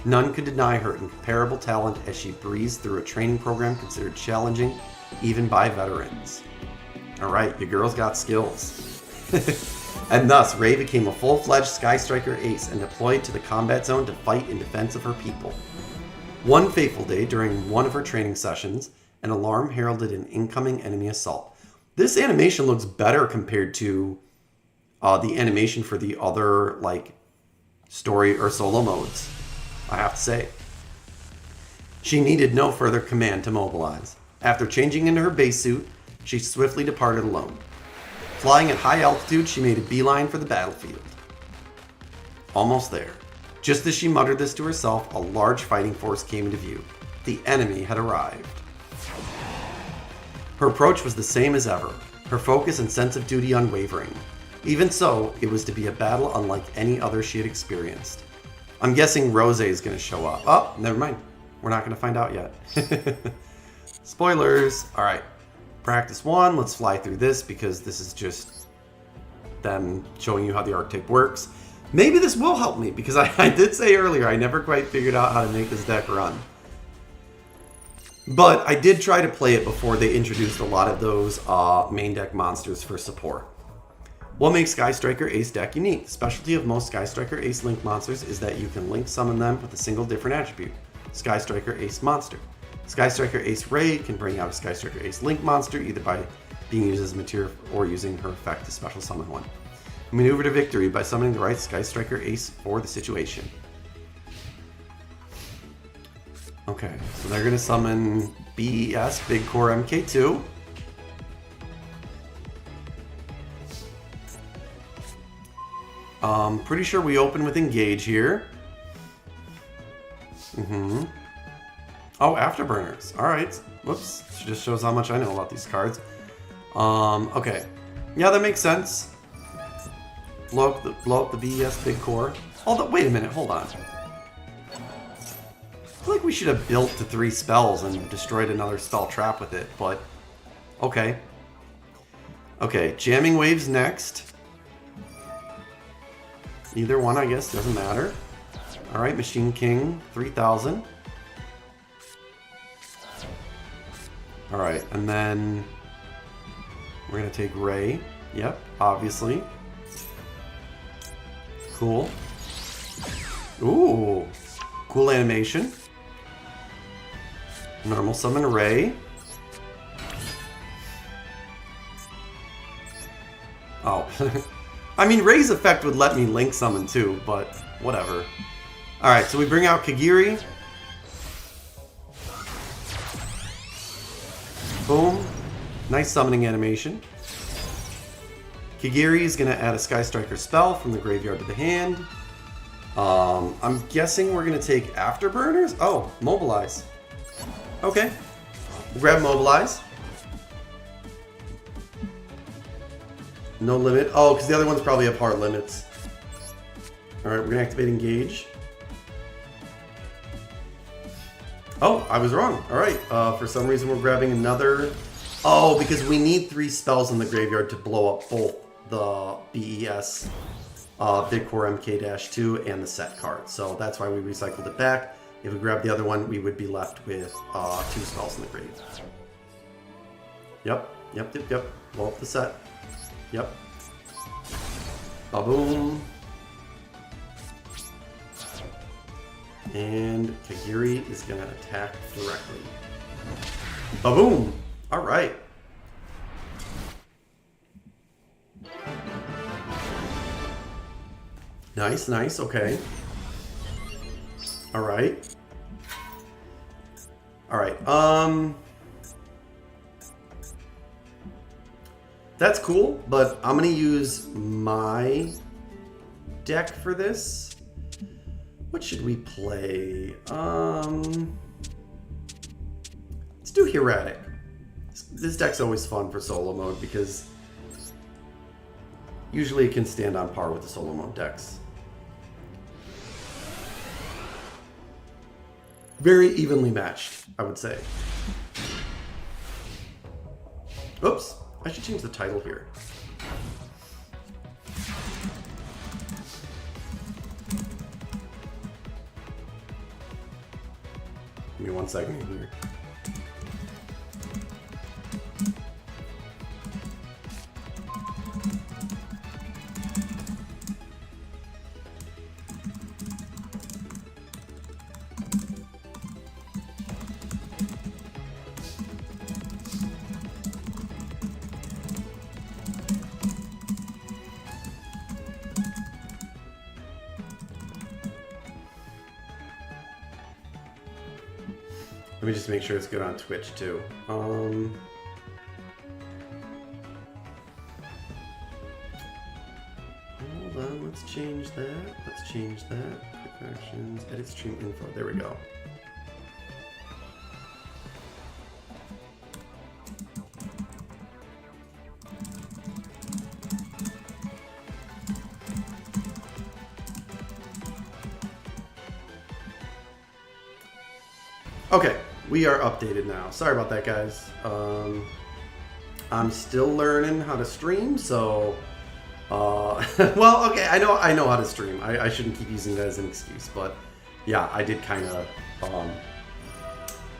None could deny her incomparable talent as she breezed through a training program considered challenging even by veterans. Alright, your girl's got skills. And thus, Rey became a full-fledged Sky Striker ace and deployed to the combat zone to fight in defense of her people. One fateful day, during one of her training sessions, an alarm heralded an incoming enemy assault. This animation looks better compared to the animation for the other, like, story or solo modes, I have to say. She needed no further command to mobilize. After changing into her base suit, she swiftly departed alone. Flying at high altitude, she made a beeline for the battlefield. Almost there. Just as she muttered this to herself, a large fighting force came into view. The enemy had arrived. Her approach was the same as ever, her focus and sense of duty unwavering. Even so, it was to be a battle unlike any other she had experienced. I'm guessing Rose is going to show up. Oh, never mind. We're not going to find out yet. Spoilers. All right. Practice 1. Let's fly through this because this is just them showing you how the archetype works. Maybe this will help me because I did say earlier I never quite figured out how to make this deck run. But I did try to play it before they introduced a lot of those main deck monsters for support. What makes Sky Striker Ace deck unique? The specialty of most Sky Striker Ace Link monsters is that you can link summon them with a single different attribute. Sky Striker Ace Monster. Sky Striker Ace Rey can bring out a Sky Striker Ace Link monster either by being used as material or using her effect to special summon one. Maneuver to victory by summoning the right Sky Striker Ace for the situation. Okay, so they're going to summon BES, Big Core MK2. Pretty sure we open with Engage here. Oh, Afterburners. Alright. Whoops. It just shows how much I know about these cards. Okay. Yeah, that makes sense. Blow up the BES Big Core. Wait a minute, hold on. I feel like we should have built to 3 spells and destroyed another spell trap with it, but okay. Okay, Jamming Wave's next. Either one, I guess, doesn't matter. Alright, Machine King, 3000. Alright, and then we're going to take Rey. Yep, obviously. Cool. Ooh, cool animation. Normal summon Rey. Oh. I mean, Rey's effect would let me link summon too, but whatever. Alright, so we bring out Kagiri. Boom. Nice summoning animation. Kagiri is going to add a Sky Striker spell from the graveyard to the hand. I'm guessing we're going to take Afterburners? Oh, Mobilize. Okay. We'll grab Mobilize. No limit. Oh, because the other ones probably have hard limits. Alright, we're going to activate Engage. Oh, I was wrong. Alright, for some reason we're grabbing another... Oh, because we need 3 spells in the graveyard to blow up both the BES Big Core MK-2 and the set card. So that's why we recycled it back. If we grab the other one, we would be left with 2 spells in the grave. Yep. Blow up the set. Yep. Ba-boom. And Kagiri is going to attack directly. Ba-boom! Alright. Nice, okay. Alright. That's cool, but I'm gonna use my deck for this. What should we play? Let's do Hieratic. This deck's always fun for solo mode because usually it can stand on par with the solo mode decks. Very evenly matched, I would say. Oops, I should change the title here. Give me 1 second here. me just make sure it's good on Twitch too. Hold on, let's change that. Let's change that. Quick actions, edit stream info. There we go. Okay, we are updated now. Sorry about that, guys. I'm still learning how to stream, so well, okay, I know how to stream. I shouldn't keep using that as an excuse, but yeah, I did kind of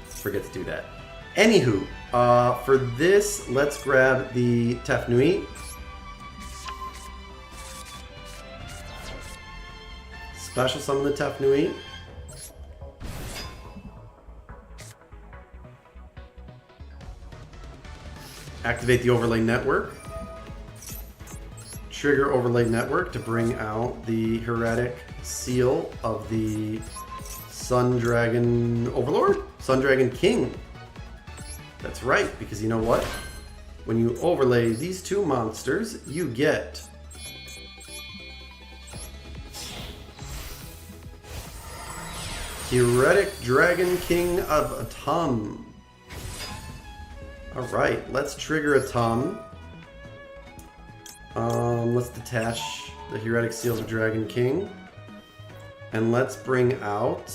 forget to do that. Anywho, for this, let's grab the Tefnui. Special summon the Tefnui. Activate the overlay network. Trigger overlay network to bring out the heretic seal of the Sun Dragon Overlord? Sun Dragon King. That's right, because you know what? When you overlay these two monsters, you get Heretic Dragon King of Atum. Alright, let's trigger Atum. Let's detach the Heretic Seal of the Dragon King. And let's bring out...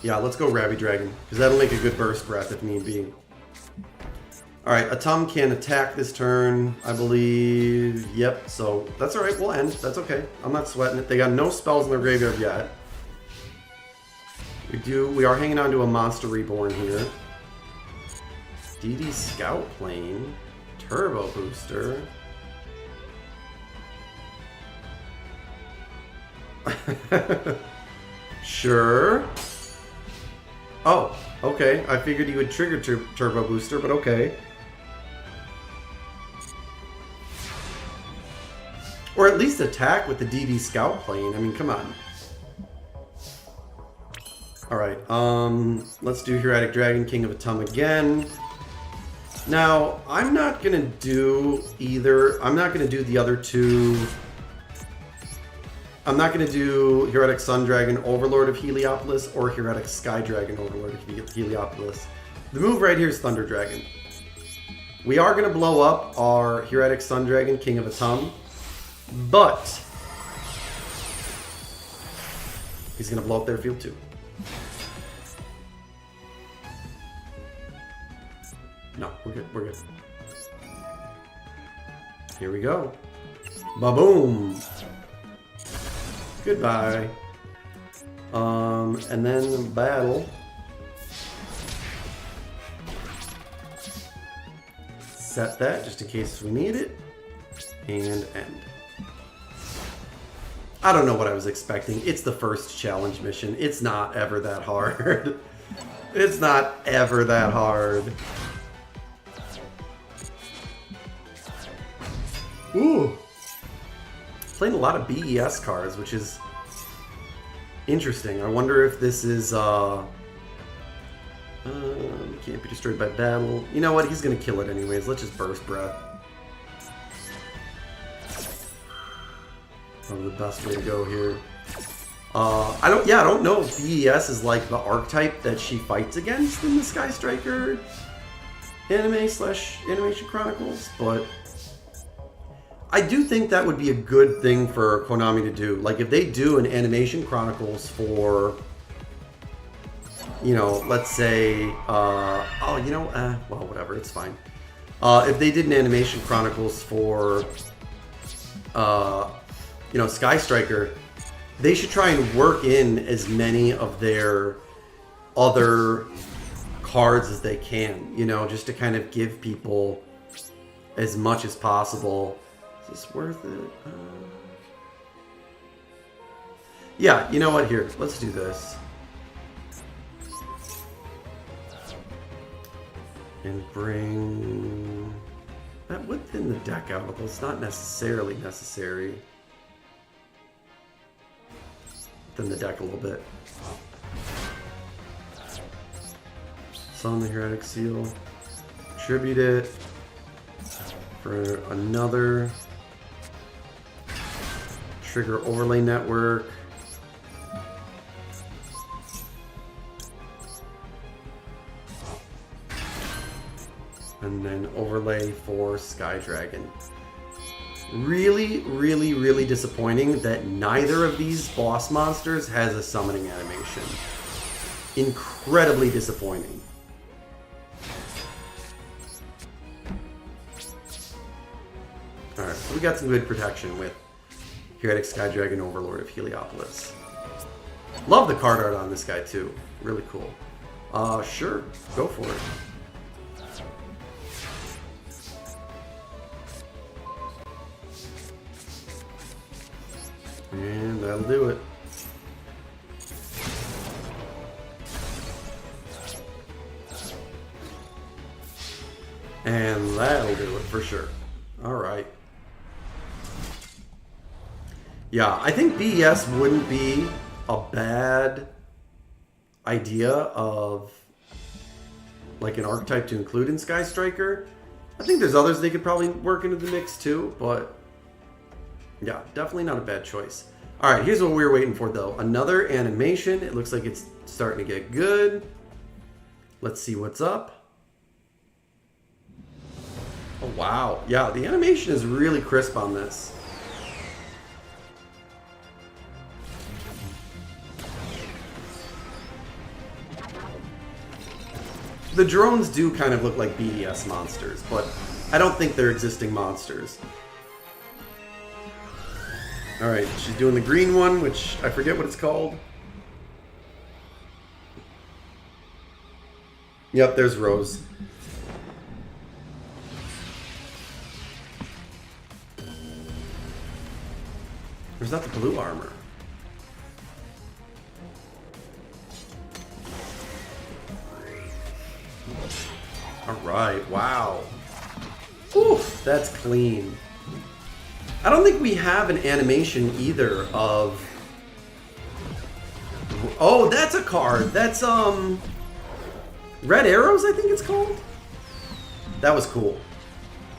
Yeah, let's go Rabby Dragon, because that'll make a good burst breath if need be. Alright, Atum can attack this turn, I believe. Yep, so that's alright, we'll end. That's okay. I'm not sweating it. They got no spells in their graveyard yet. We are hanging on to a Monster Reborn here. DD Scout Plane. Turbo Booster. Sure. Oh, okay. I figured you would trigger Turbo Booster, but okay. Or at least attack with the DD Scout Plane. I mean, come on. Alright, let's do Heretic Dragon King of Atum again. Now, I'm not going to do either. I'm not going to do the other two. I'm not going to do Heretic Sun Dragon Overlord of Heliopolis or Heretic Sky Dragon Overlord of Heliopolis. The move right here is Thunder Dragon. We are going to blow up our Heretic Sun Dragon King of Atum, but he's going to blow up their field too. No, we're good, we're good. Here we go. Ba-boom! Goodbye. And then battle. Set that just in case we need it. And end. I don't know what I was expecting. It's the first challenge mission. It's not ever that hard. It's not ever that hard. Ooh. Playing a lot of BES cards, which is interesting. I wonder if this is can't be destroyed by battle. You know what? He's gonna kill it anyways. Let's just burst breath. Probably the best way to go here. I don't know if BES is like the archetype that she fights against in the Sky Striker anime/Animation Chronicles, but I do think that would be a good thing for Konami to do. Like, if they do an Animation Chronicles for, you know, let's say, well, whatever, it's fine. If they did an Animation Chronicles for, you know, Sky Striker, they should try and work in as many of their other cards as they can, you know, just to kind of give people as much as possible. Is this worth it? Yeah, you know what? Here, let's do this. And bring... That would thin the deck out, although it's not necessarily necessary. Thin the deck a little bit. Summon the Heretic Seal. Tribute it for another. Trigger Overlay Network. And then overlay for Sky Dragon. Really, really, really disappointing that neither of these boss monsters has a summoning animation. Incredibly disappointing. Alright, so we got some good protection with Heretic Sky Dragon, Overlord of Heliopolis. Love the card art on this guy too. Really cool. Sure, go for it. And that'll do it. And that'll do it for sure. Alright. Yeah, I think BES wouldn't be a bad idea of like an archetype to include in Sky Striker. I think there's others they could probably work into the mix too, but yeah, definitely not a bad choice. All right, here's what we were waiting for though. Another animation. It looks like it's starting to get good. Let's see what's up. Oh, wow. Yeah, the animation is really crisp on this. The drones do kind of look like BDS monsters, but I don't think they're existing monsters. Alright, she's doing the green one, which I forget what it's called. Yep, there's Rose. Or is that the blue armor? Alright, wow. Oof, that's clean. I don't think we have an animation either of... Oh, that's a card. That's, Red Arrows, I think it's called? That was cool.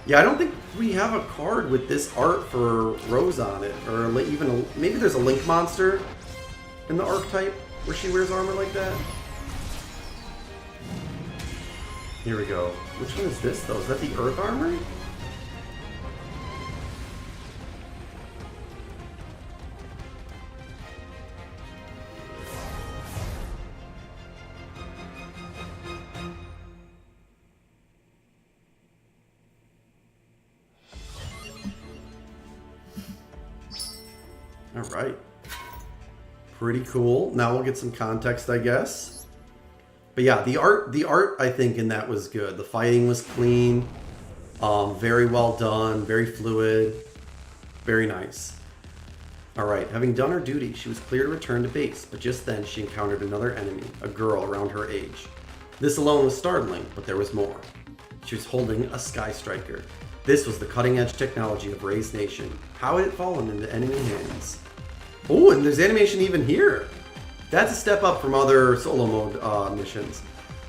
Yeah, I don't think we have a card with this art for Rose on it. Or even, maybe there's a Link monster in the archetype where she wears armor like that. Here we go. Which one is this, though? Is that the Earth armor? All right. Pretty cool. Now we'll get some context, I guess. But yeah, the art I think in that was good. The fighting was clean, very well done, very fluid, very nice. All right, having done her duty, she was clear to return to base, but just then she encountered another enemy, a girl around her age. This alone was startling, but there was more. She was holding a Sky Striker. This was the cutting-edge technology of Ray's Nation. How had it fallen into enemy hands? Oh, and there's animation even here. That's a step up from other solo mode missions.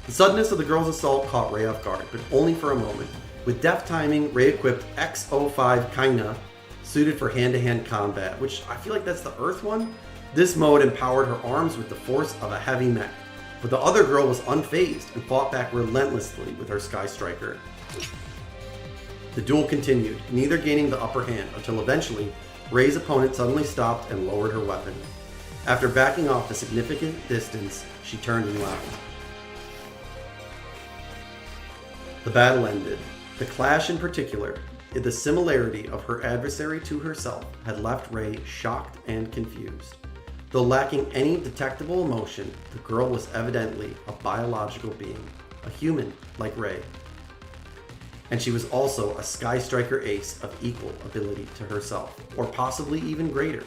The suddenness of the girl's assault caught Ray off guard, but only for a moment. With deft timing, Ray equipped X05 Kaina, suited for hand-to-hand combat, which I feel like that's the Earth one. This mode empowered her arms with the force of a heavy mech, but the other girl was unfazed and fought back relentlessly with her Sky Striker. The duel continued, neither gaining the upper hand, until eventually, Ray's opponent suddenly stopped and lowered her weapon. After backing off a significant distance, she turned and left. The battle ended. The clash in particular, the similarity of her adversary to herself, had left Ray shocked and confused. Though lacking any detectable emotion, the girl was evidently a biological being, a human like Ray. And she was also a Sky Striker ace of equal ability to herself, or possibly even greater.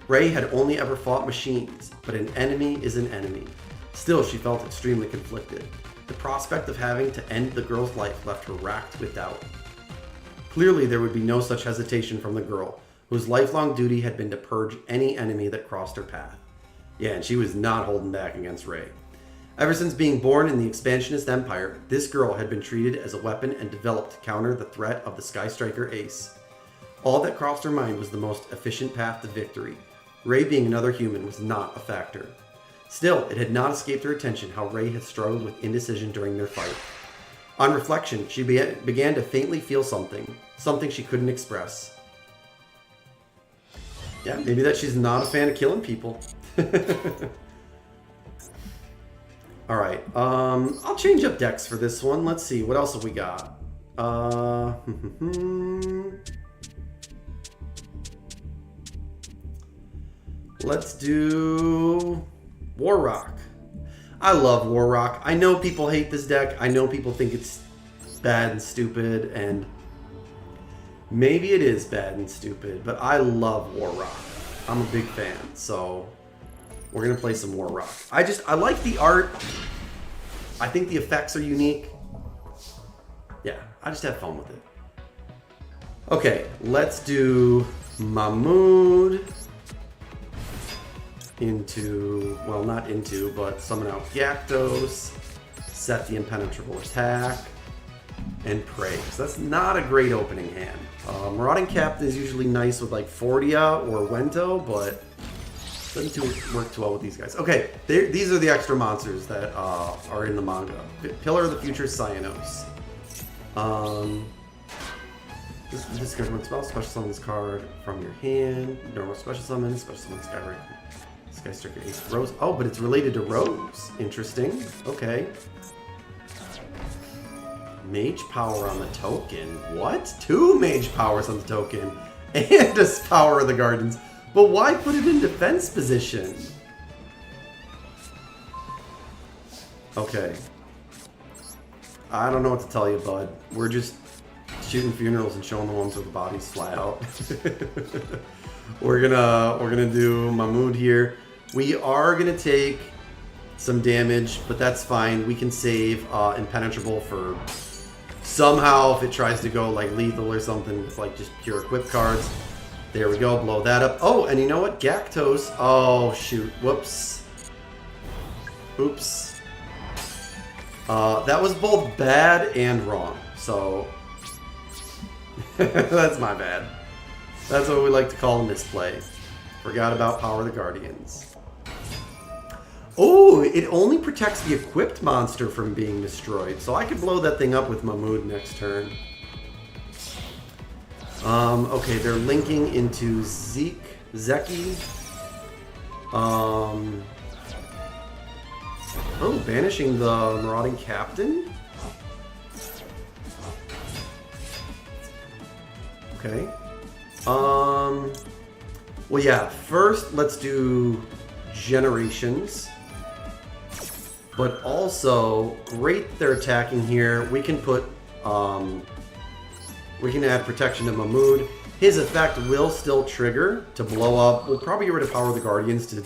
Ray had only ever fought machines, but an enemy is an enemy. Still, she felt extremely conflicted. The prospect of having to end the girl's life left her racked with doubt. Clearly, there would be no such hesitation from the girl, whose lifelong duty had been to purge any enemy that crossed her path. Yeah, and she was not holding back against Rey. Ever since being born in the Expansionist Empire, this girl had been treated as a weapon and developed to counter the threat of the Sky Striker Ace. All that crossed her mind was the most efficient path to victory. Rey being another human was not a factor. Still, it had not escaped her attention how Rey had struggled with indecision during their fight. On reflection, she began to faintly feel something she couldn't express. Yeah, maybe that she's not a fan of killing people. Alright, I'll change up decks for this one. Let's see, what else have we got? Let's do War Rock. I love War Rock. I know people hate this deck. I know people think it's bad and stupid, and maybe it is bad and stupid, but I love War Rock. I'm a big fan, so we're going to play some War Rock. I like the art. I think the effects are unique. Yeah, I just have fun with it. Okay, let's do Mahmoud into, well, not into, but summon out Gyarados, set the impenetrable attack, and pray. So that's not a great opening hand. Marauding Captain is usually nice with like Fordia or Wento, but doesn't work too well with these guys. Okay, these are the extra monsters that are in the manga. Pillar of the Future Cyanos. This card one spell, special summon this card from your hand. Normal special summon Sky Striker Ace Rose. Oh, but it's related to Rose. Interesting. Okay. Mage power on the token. What? 2 mage powers on the token. And a power of the gardens. But why put it in defense position? Okay. I don't know what to tell you, bud. We're just shooting funerals and showing the ones with the bodies fly out. We're gonna do Mahmoud here. We are gonna take some damage, but that's fine. We can save Impenetrable for somehow if it tries to go like lethal or something with like just pure equip cards. There we go, blow that up. Oh, and you know what? Gyarados. Oh, shoot. Whoops. Oops. That was both bad and wrong. So, that's my bad. That's what we like to call a misplay. Forgot about Power of the Guardians. Oh, it only protects the equipped monster from being destroyed. So I could blow that thing up with Mahmoud next turn. Okay, they're linking into Zeki. Oh, banishing the Marauding Captain? Okay. Well, yeah, first let's do Generations. But also, great they're attacking here. We can put, we can add protection to Mahmoud. His effect will still trigger to blow up. We'll probably get rid of Power of the Guardians to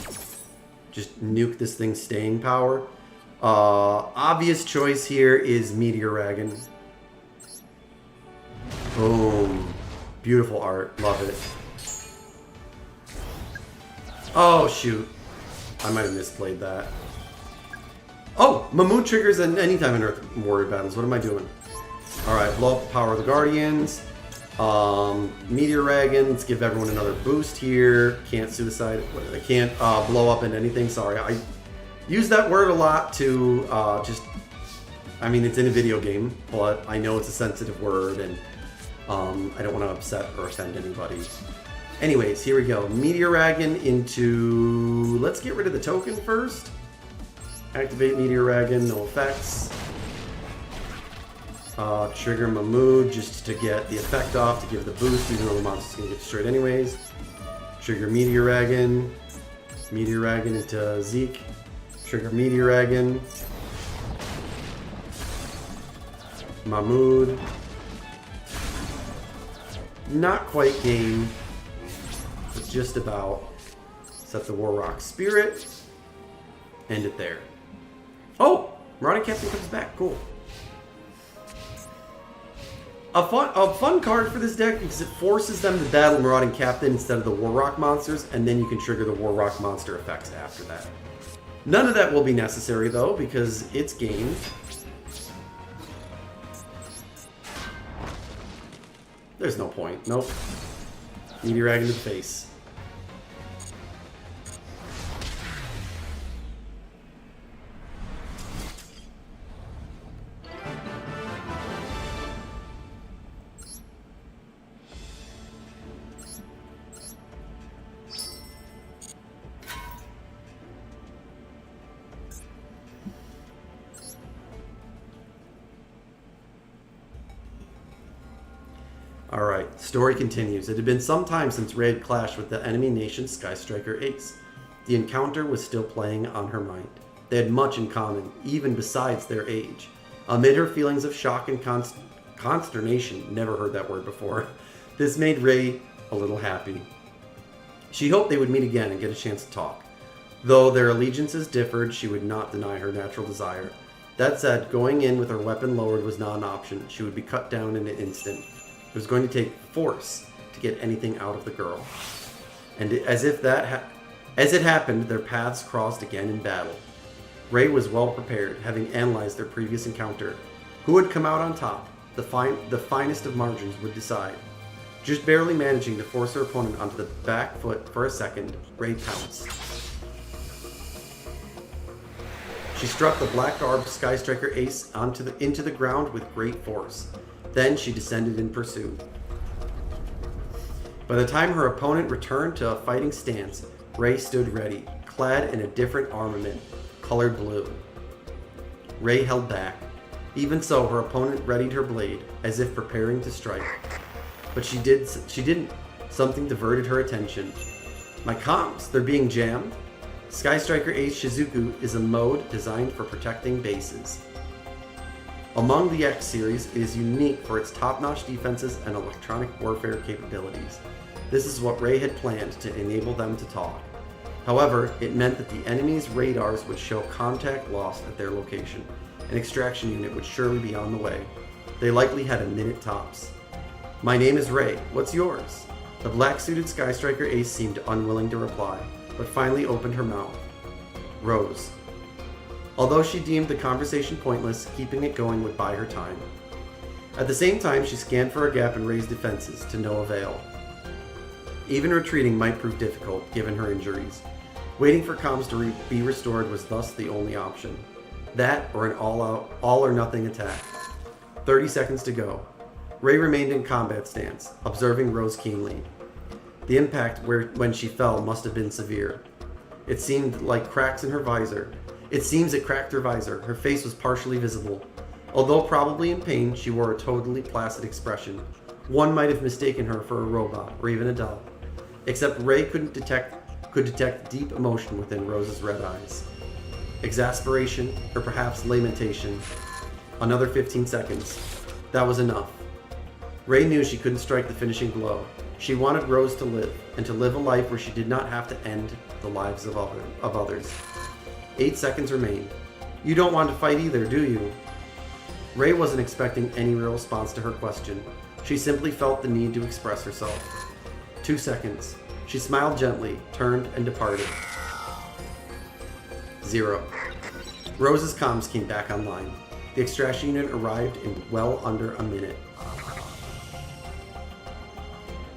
just nuke this thing's staying power. Obvious choice here is Meteor Dragon. Boom. Beautiful art. Love it. Oh, shoot. I might have misplayed that. Oh, Mahmoud triggers at any time in Earth Warrior battles. What am I doing? Alright, blow up the Power of the Guardians. Meteor Dragon, let's give everyone another boost here. Can't suicide. I can't blow up into anything. Sorry, I use that word a lot to just... I mean, it's in a video game, but I know it's a sensitive word, and I don't want to upset or offend anybody. Anyways, here we go. Meteor Dragon into... Let's get rid of the token first. Activate Meteor Dragon, no effects. Trigger Mahmoud just to get the effect off, to give the boost, even though the monster's going to get destroyed anyways. Trigger Meteor Dragon. Meteor Dragon into Zeke. Trigger Meteor Dragon. Mahmoud. Not quite game, but just about. Set the War Rock Spirit. End it there. Oh! Marauding Captain comes back. Cool. A fun card for this deck because it forces them to battle Marauding Captain instead of the Warrock monsters, and then you can trigger the Warrock monster effects after that. None of that will be necessary though because it's gained. There's no point. Nope. Meteorag into the face. Alright, story continues. It had been some time since Ray had clashed with the enemy nation's Sky Striker Ace. The encounter was still playing on her mind. They had much in common, even besides their age. Amid her feelings of shock and consternation, never heard that word before, this made Ray a little happy. She hoped they would meet again and get a chance to talk. Though their allegiances differed, she would not deny her natural desire. That said, going in with her weapon lowered was not an option. She would be cut down in an instant. It was going to take force to get anything out of the girl. And as it happened, their paths crossed again in battle. Ray was well prepared, having analyzed their previous encounter. Who would come out on top? The finest of margins would decide. Just barely managing to force her opponent onto the back foot for a second, Ray pounced. She struck the black-garbed Sky Striker Ace into the ground with great force. Then she descended in pursuit. By the time her opponent returned to a fighting stance, Ray stood ready, clad in a different armament, colored blue. Ray held back. Even so, her opponent readied her blade, as if preparing to strike. But she didn't. Something diverted her attention. My comms, they're being jammed. Sky Striker Ace Shizuku is a mode designed for protecting bases. Among the X series, it is unique for its top-notch defenses and electronic warfare capabilities. This is what Ray had planned to enable them to talk. However, it meant that the enemy's radars would show contact lost at their location. An extraction unit would surely be on the way. They likely had a minute tops. My name is Ray. What's yours? The black-suited Sky Striker Ace seemed unwilling to reply, but finally opened her mouth. Rose. Although she deemed the conversation pointless, keeping it going would buy her time. At the same time, she scanned for a gap in Ray's defenses, to no avail. Even retreating might prove difficult, given her injuries. Waiting for comms to be restored was thus the only option. That, or an all-or-nothing attack. 30 seconds to go. Ray remained in combat stance, observing Rose keenly. The impact when she fell must have been severe. It seemed like cracks in her visor. It seems it cracked her visor. Her face was partially visible. Although probably in pain, she wore a totally placid expression. One might have mistaken her for a robot, or even a doll. Except Ray could detect deep emotion within Rose's red eyes. Exasperation, or perhaps lamentation. Another 15 seconds. That was enough. Ray knew she couldn't strike the finishing blow. She wanted Rose to live, and to live a life where she did not have to end the lives of others. 8 seconds remained. You don't want to fight either, do you? Ray wasn't expecting any real response to her question. She simply felt the need to express herself. 2 seconds. She smiled gently, turned, and departed. 0. Rose's comms came back online. The extraction unit arrived in well under a minute.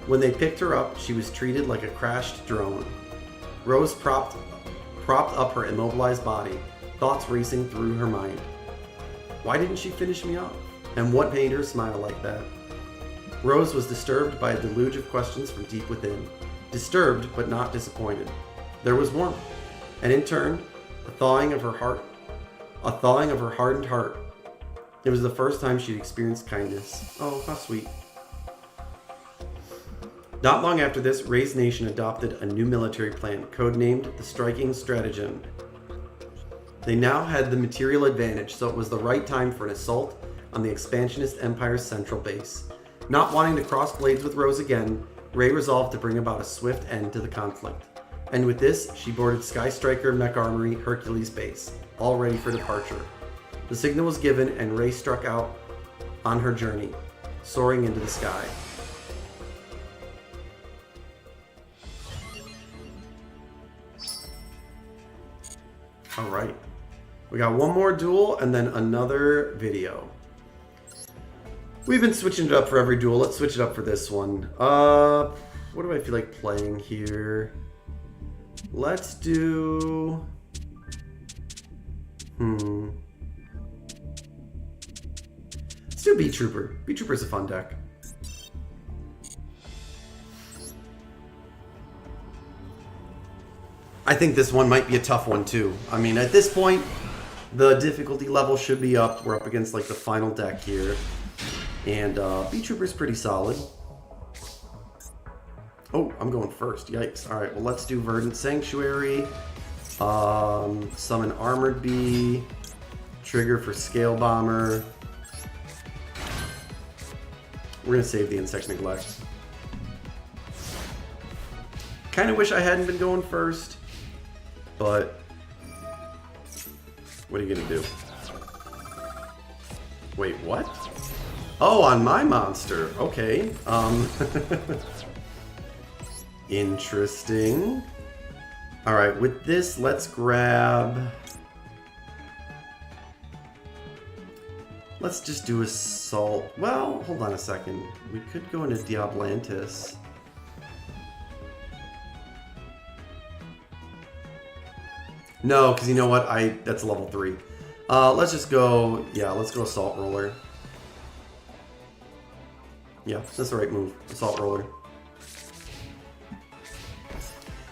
When they picked her up, she was treated like a crashed drone. Rose propped up her immobilized body, thoughts racing through her mind. Why didn't she finish me off? And what made her smile like that? Rose was disturbed by a deluge of questions from deep within. Disturbed, but not disappointed. There was warmth, and in turn, a thawing of her hardened heart. It was the first time she'd experienced kindness. Oh, how sweet. Not long after this, Ray's nation adopted a new military plan, codenamed the Striking Stratagem. They now had the material advantage, so it was the right time for an assault on the expansionist Empire's central base. Not wanting to cross blades with Rose again, Ray resolved to bring about a swift end to the conflict. And with this, she boarded Sky Striker Mech Armory Hercules Base, all ready for departure. The signal was given and Ray struck out on her journey. soaring into the sky. All right. We got one more duel and then another video. We've been switching it up for every duel. Let's switch it up for this one. What do I feel like playing here? Let's do... Let's do Beat Trooper. Beat Trooper's a fun deck. I think this one might be a tough one too. I mean, at this point, the difficulty level should be up. We're up against like the final deck here. And Beat Trooper's pretty solid. Oh, I'm going first. Yikes. Alright, well let's do Verdant Sanctuary. Summon Armored Bee. Trigger for Scale Bomber. We're going to save the Insect Neglect. Kind of wish I hadn't been going first. But what are you going to do? Wait, what? Oh, on my monster. Okay. Interesting. All right, with this, let's grab... Let's just do Assault. Well, hold on a second. We could go into Diablantis. No, because you know what? That's level 3. Let's just go... Yeah, let's go Assault Roller. Yeah, that's the right move. Assault Roller.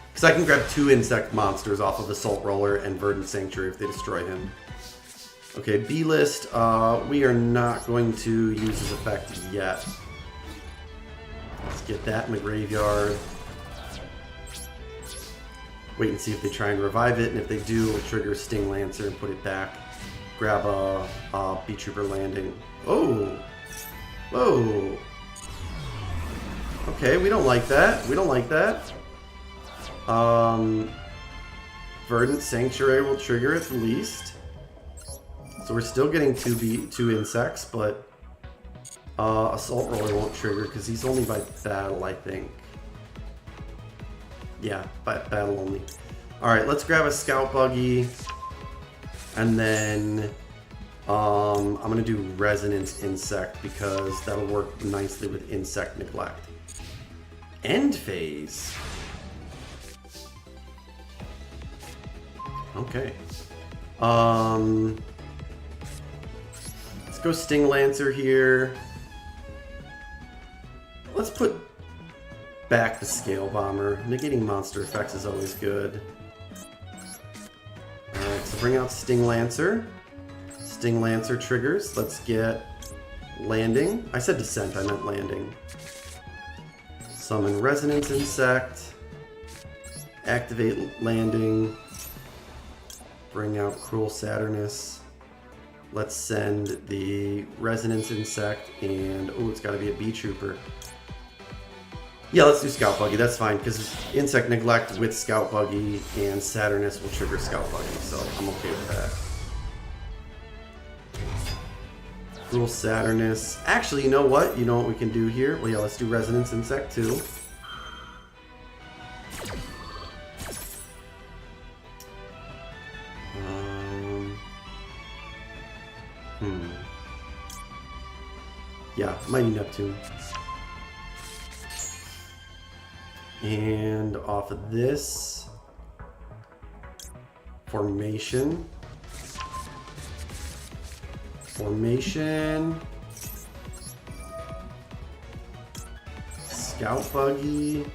Because I can grab 2 insect monsters off of Assault Roller and Verdant Sanctuary if they destroy him. Okay, B-List. We are not going to use his effect yet. Let's get that in the graveyard. Wait and see if they try and revive it, and if they do, we'll trigger Sting Lancer and put it back. Grab a Beat Trooper landing. Oh! Whoa! Okay, we don't like that. We don't like that. Verdant Sanctuary will trigger at least. So we're still getting 2 insects, but Assault Roller won't trigger because he's only by battle, I think. Yeah, by battle only. Alright, let's grab a Scout Buggy. And then I'm going to do Resonance Insect because that'll work nicely with Insect Neglect. End phase. Okay. Let's go Sting Lancer here. Let's put back the Scale Bomber. Negating monster effects is always good. Alright, so bring out Sting Lancer. Sting Lancer triggers. Let's get landing. I said descent, I meant landing. Summon Resonance Insect. Activate landing. Bring out Cruel Saturnus. Let's send the Resonance Insect and... Oh, it's got to be a Beat Trooper. Yeah, let's do Scout Buggy. That's fine, because Insect Neglect with Scout Buggy and Saturnus will trigger Scout Buggy, so I'm okay with that. Cruel Saturnus. Actually, you know what? You know what we can do here? Well, yeah, let's do Resonance Insect, too. Yeah, Mighty Neptune. And off of this, Formation. Scout Buggy.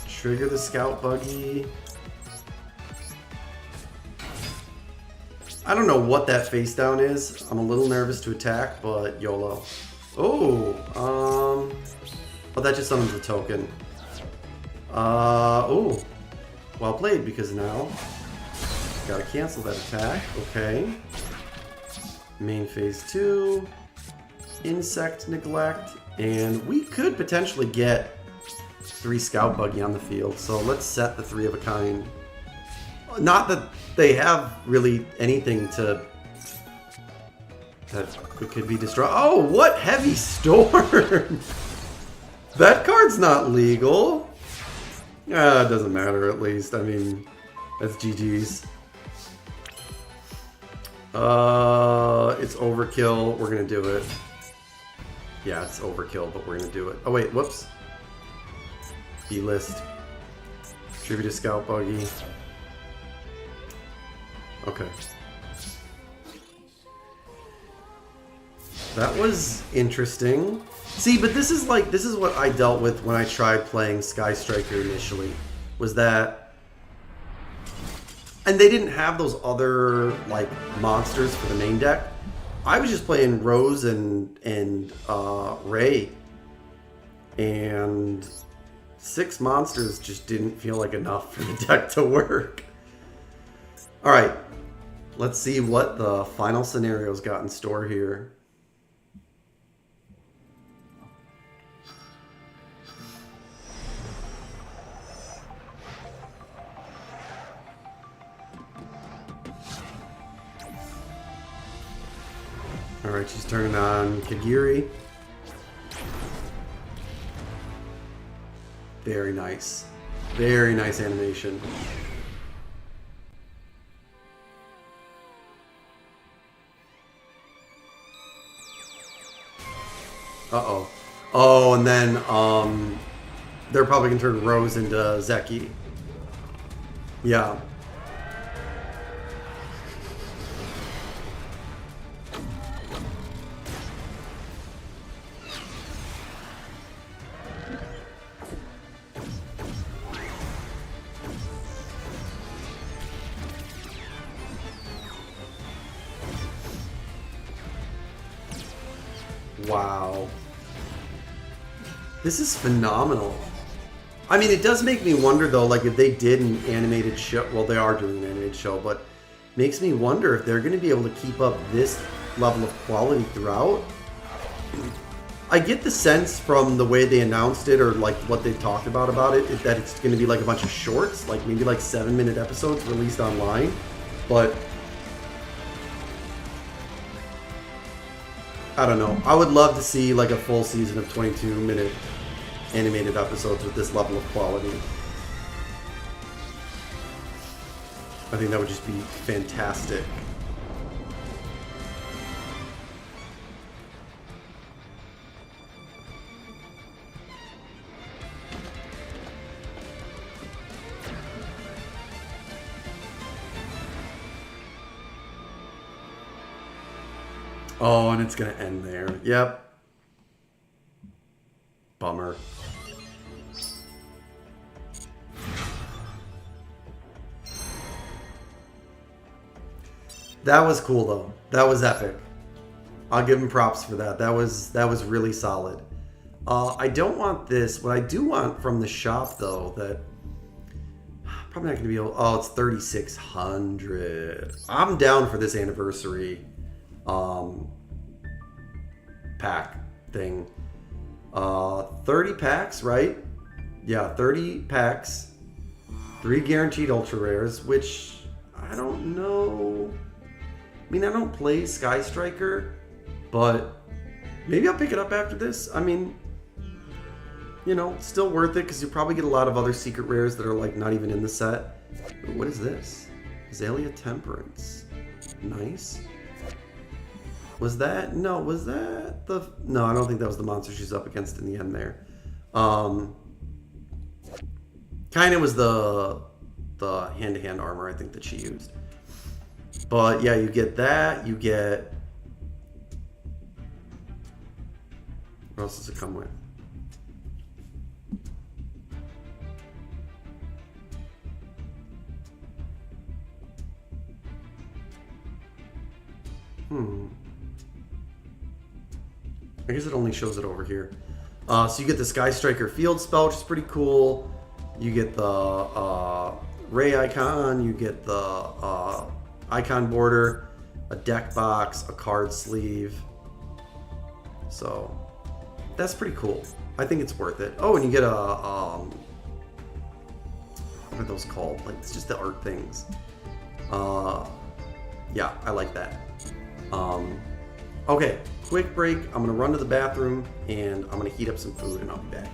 Trigger the Scout Buggy. I don't know what that face down is. I'm a little nervous to attack, but YOLO. Oh, that just summons a token. Oh, well played, because now gotta cancel that attack. Okay. Main phase 2, Insect Neglect, and we could potentially get 3 Scout Buggy on the field. So let's set the 3 of a kind. Not that they have really anything to That could be destroyed. Oh, what heavy storm! That card's not legal. It doesn't matter at least. I mean, that's GG's. It's overkill. We're gonna do it. Yeah, it's overkill, but we're gonna do it. Oh wait, whoops. D-list. Tribute to Scout Buggy. Okay. That was interesting. See, but this is what I dealt with when I tried playing Sky Striker initially. Was that, and they didn't have those other like monsters for the main deck. I was just playing Rose and Ray, and 6 monsters just didn't feel like enough for the deck to work. All right, let's see what the final scenarios got in store here. Alright, she's turning on Kagiri. Very nice. Very nice animation. Uh-oh. Oh, and then they're probably gonna turn Rose into Zeki. Yeah. Wow. This is phenomenal. I mean, it does make me wonder, though, like, if they did an animated show... Well, they are doing an animated show, but makes me wonder if they're going to be able to keep up this level of quality throughout. I get the sense from the way they announced it, or, like, what they talked about it, that it's going to be, like, a bunch of shorts, like, maybe, like, 7-minute episodes released online. But I don't know. I would love to see like a full season of 22-minute animated episodes with this level of quality. I think that would just be fantastic. Oh, and it's going to end there. Yep. Bummer. That was cool, though. That was epic. I'll give him props for that. That was really solid. I don't want this. What I do want from the shop, though, that probably not going to be able... Oh, it's 3,600. I'm down for this anniversary pack thing. 30 packs, right? Yeah, 30 packs. 3 guaranteed ultra rares, which I don't know. I mean, I don't play Sky Striker, but maybe I'll pick it up after this. I mean, you know, it's still worth it because you probably get a lot of other secret rares that are like not even in the set. Ooh, what is this? Azalea Temperance. Nice. Was that? No, was that the... No, I don't think that was the monster she's up against in the end there. Kind of was the hand-to-hand armor, I think, that she used. But yeah, you get that. You get... What else does it come with? I guess it only shows it over here. So you get the Sky Striker field spell, which is pretty cool. You get the Ray icon. You get the icon border, a deck box, a card sleeve. So that's pretty cool. I think it's worth it. Oh, and you get a what are those called? Like, it's just the art things. Yeah, I like that. Okay, quick break. I'm gonna run to the bathroom and I'm gonna heat up some food and I'll be back.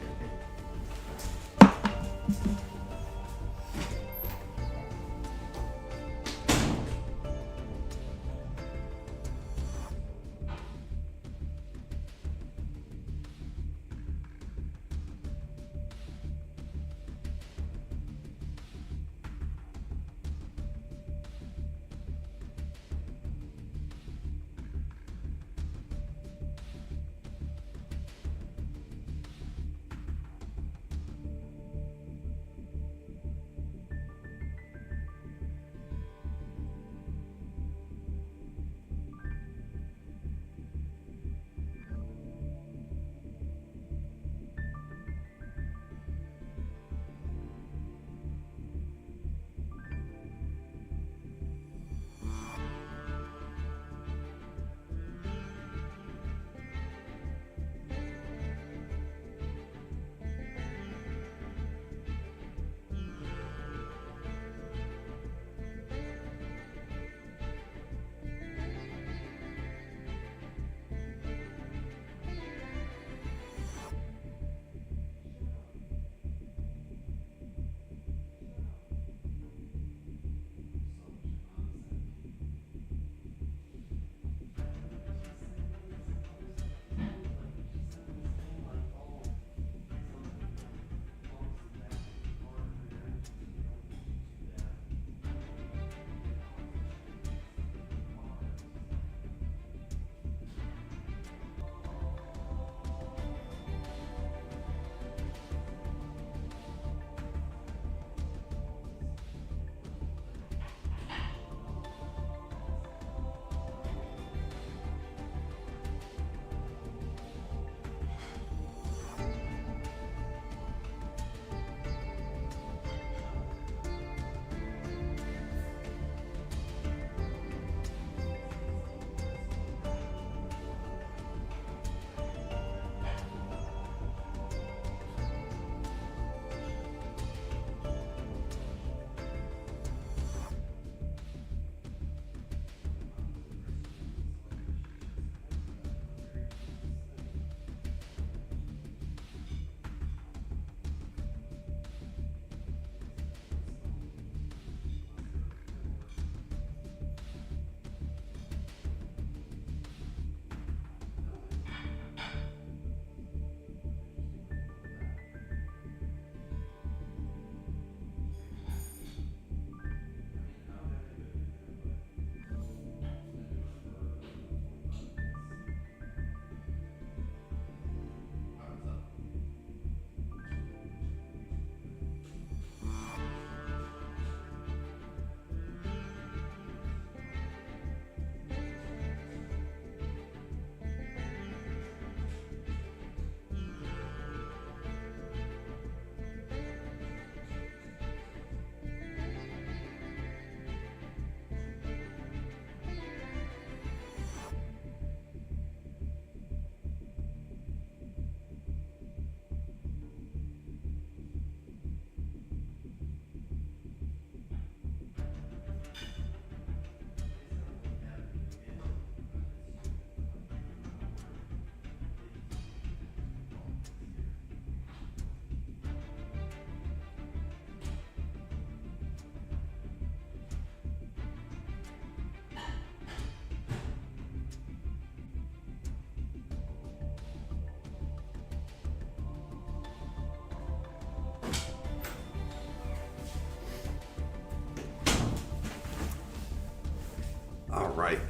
All right.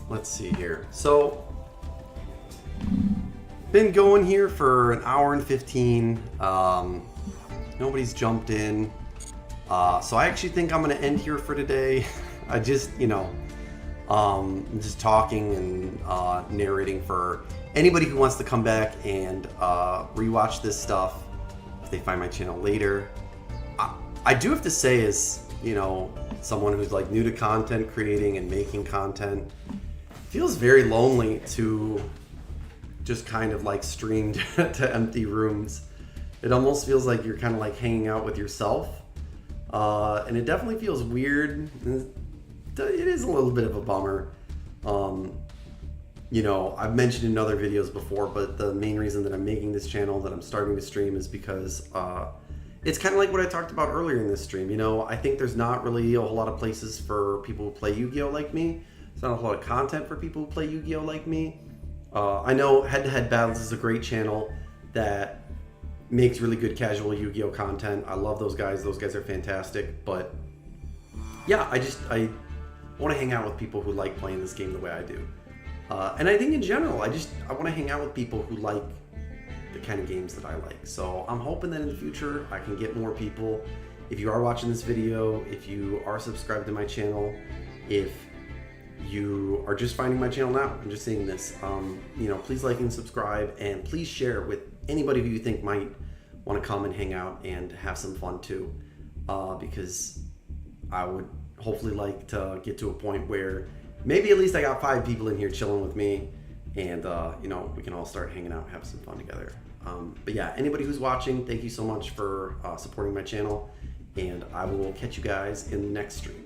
Let's see here. So, been going here for an hour and 15. Nobody's jumped in. So I actually think I'm going to end here for today. I just, just talking and narrating for anybody who wants to come back and rewatch this stuff if they find my channel later. I do have to say, as someone who's like new to content creating and making content, feels very lonely to just kind of like stream to empty rooms. It almost feels like you're kind of like hanging out with yourself, and it definitely feels weird. It is a little bit of a bummer. You know, I've mentioned in other videos before, but the main reason that I'm making this channel, that I'm starting to stream, is because it's kind of like what I talked about earlier in this stream. You know, I think there's not really a whole lot of places for people who play Yu-Gi-Oh! Like me. There's not a whole lot of content for people who play Yu-Gi-Oh! Like me. I know Head to Head Battles is a great channel that makes really good casual Yu-Gi-Oh! Content. I love those guys. Those guys are fantastic. But yeah, I want to hang out with people who like playing this game the way I do. And I think in general, I want to hang out with people who like the kind of games that I like. So I'm hoping that in the future I can get more people. If you are watching this video, if you are subscribed to my channel, if you are just finding my channel now and just seeing this, you know, please like and subscribe, and please share with anybody who you think might want to come and hang out and have some fun too. Because I would hopefully like to get to a point where maybe at least I got 5 people in here chilling with me, and you know, we can all start hanging out and have some fun together. But yeah, anybody who's watching, thank you so much for supporting my channel, and I will catch you guys in the next stream.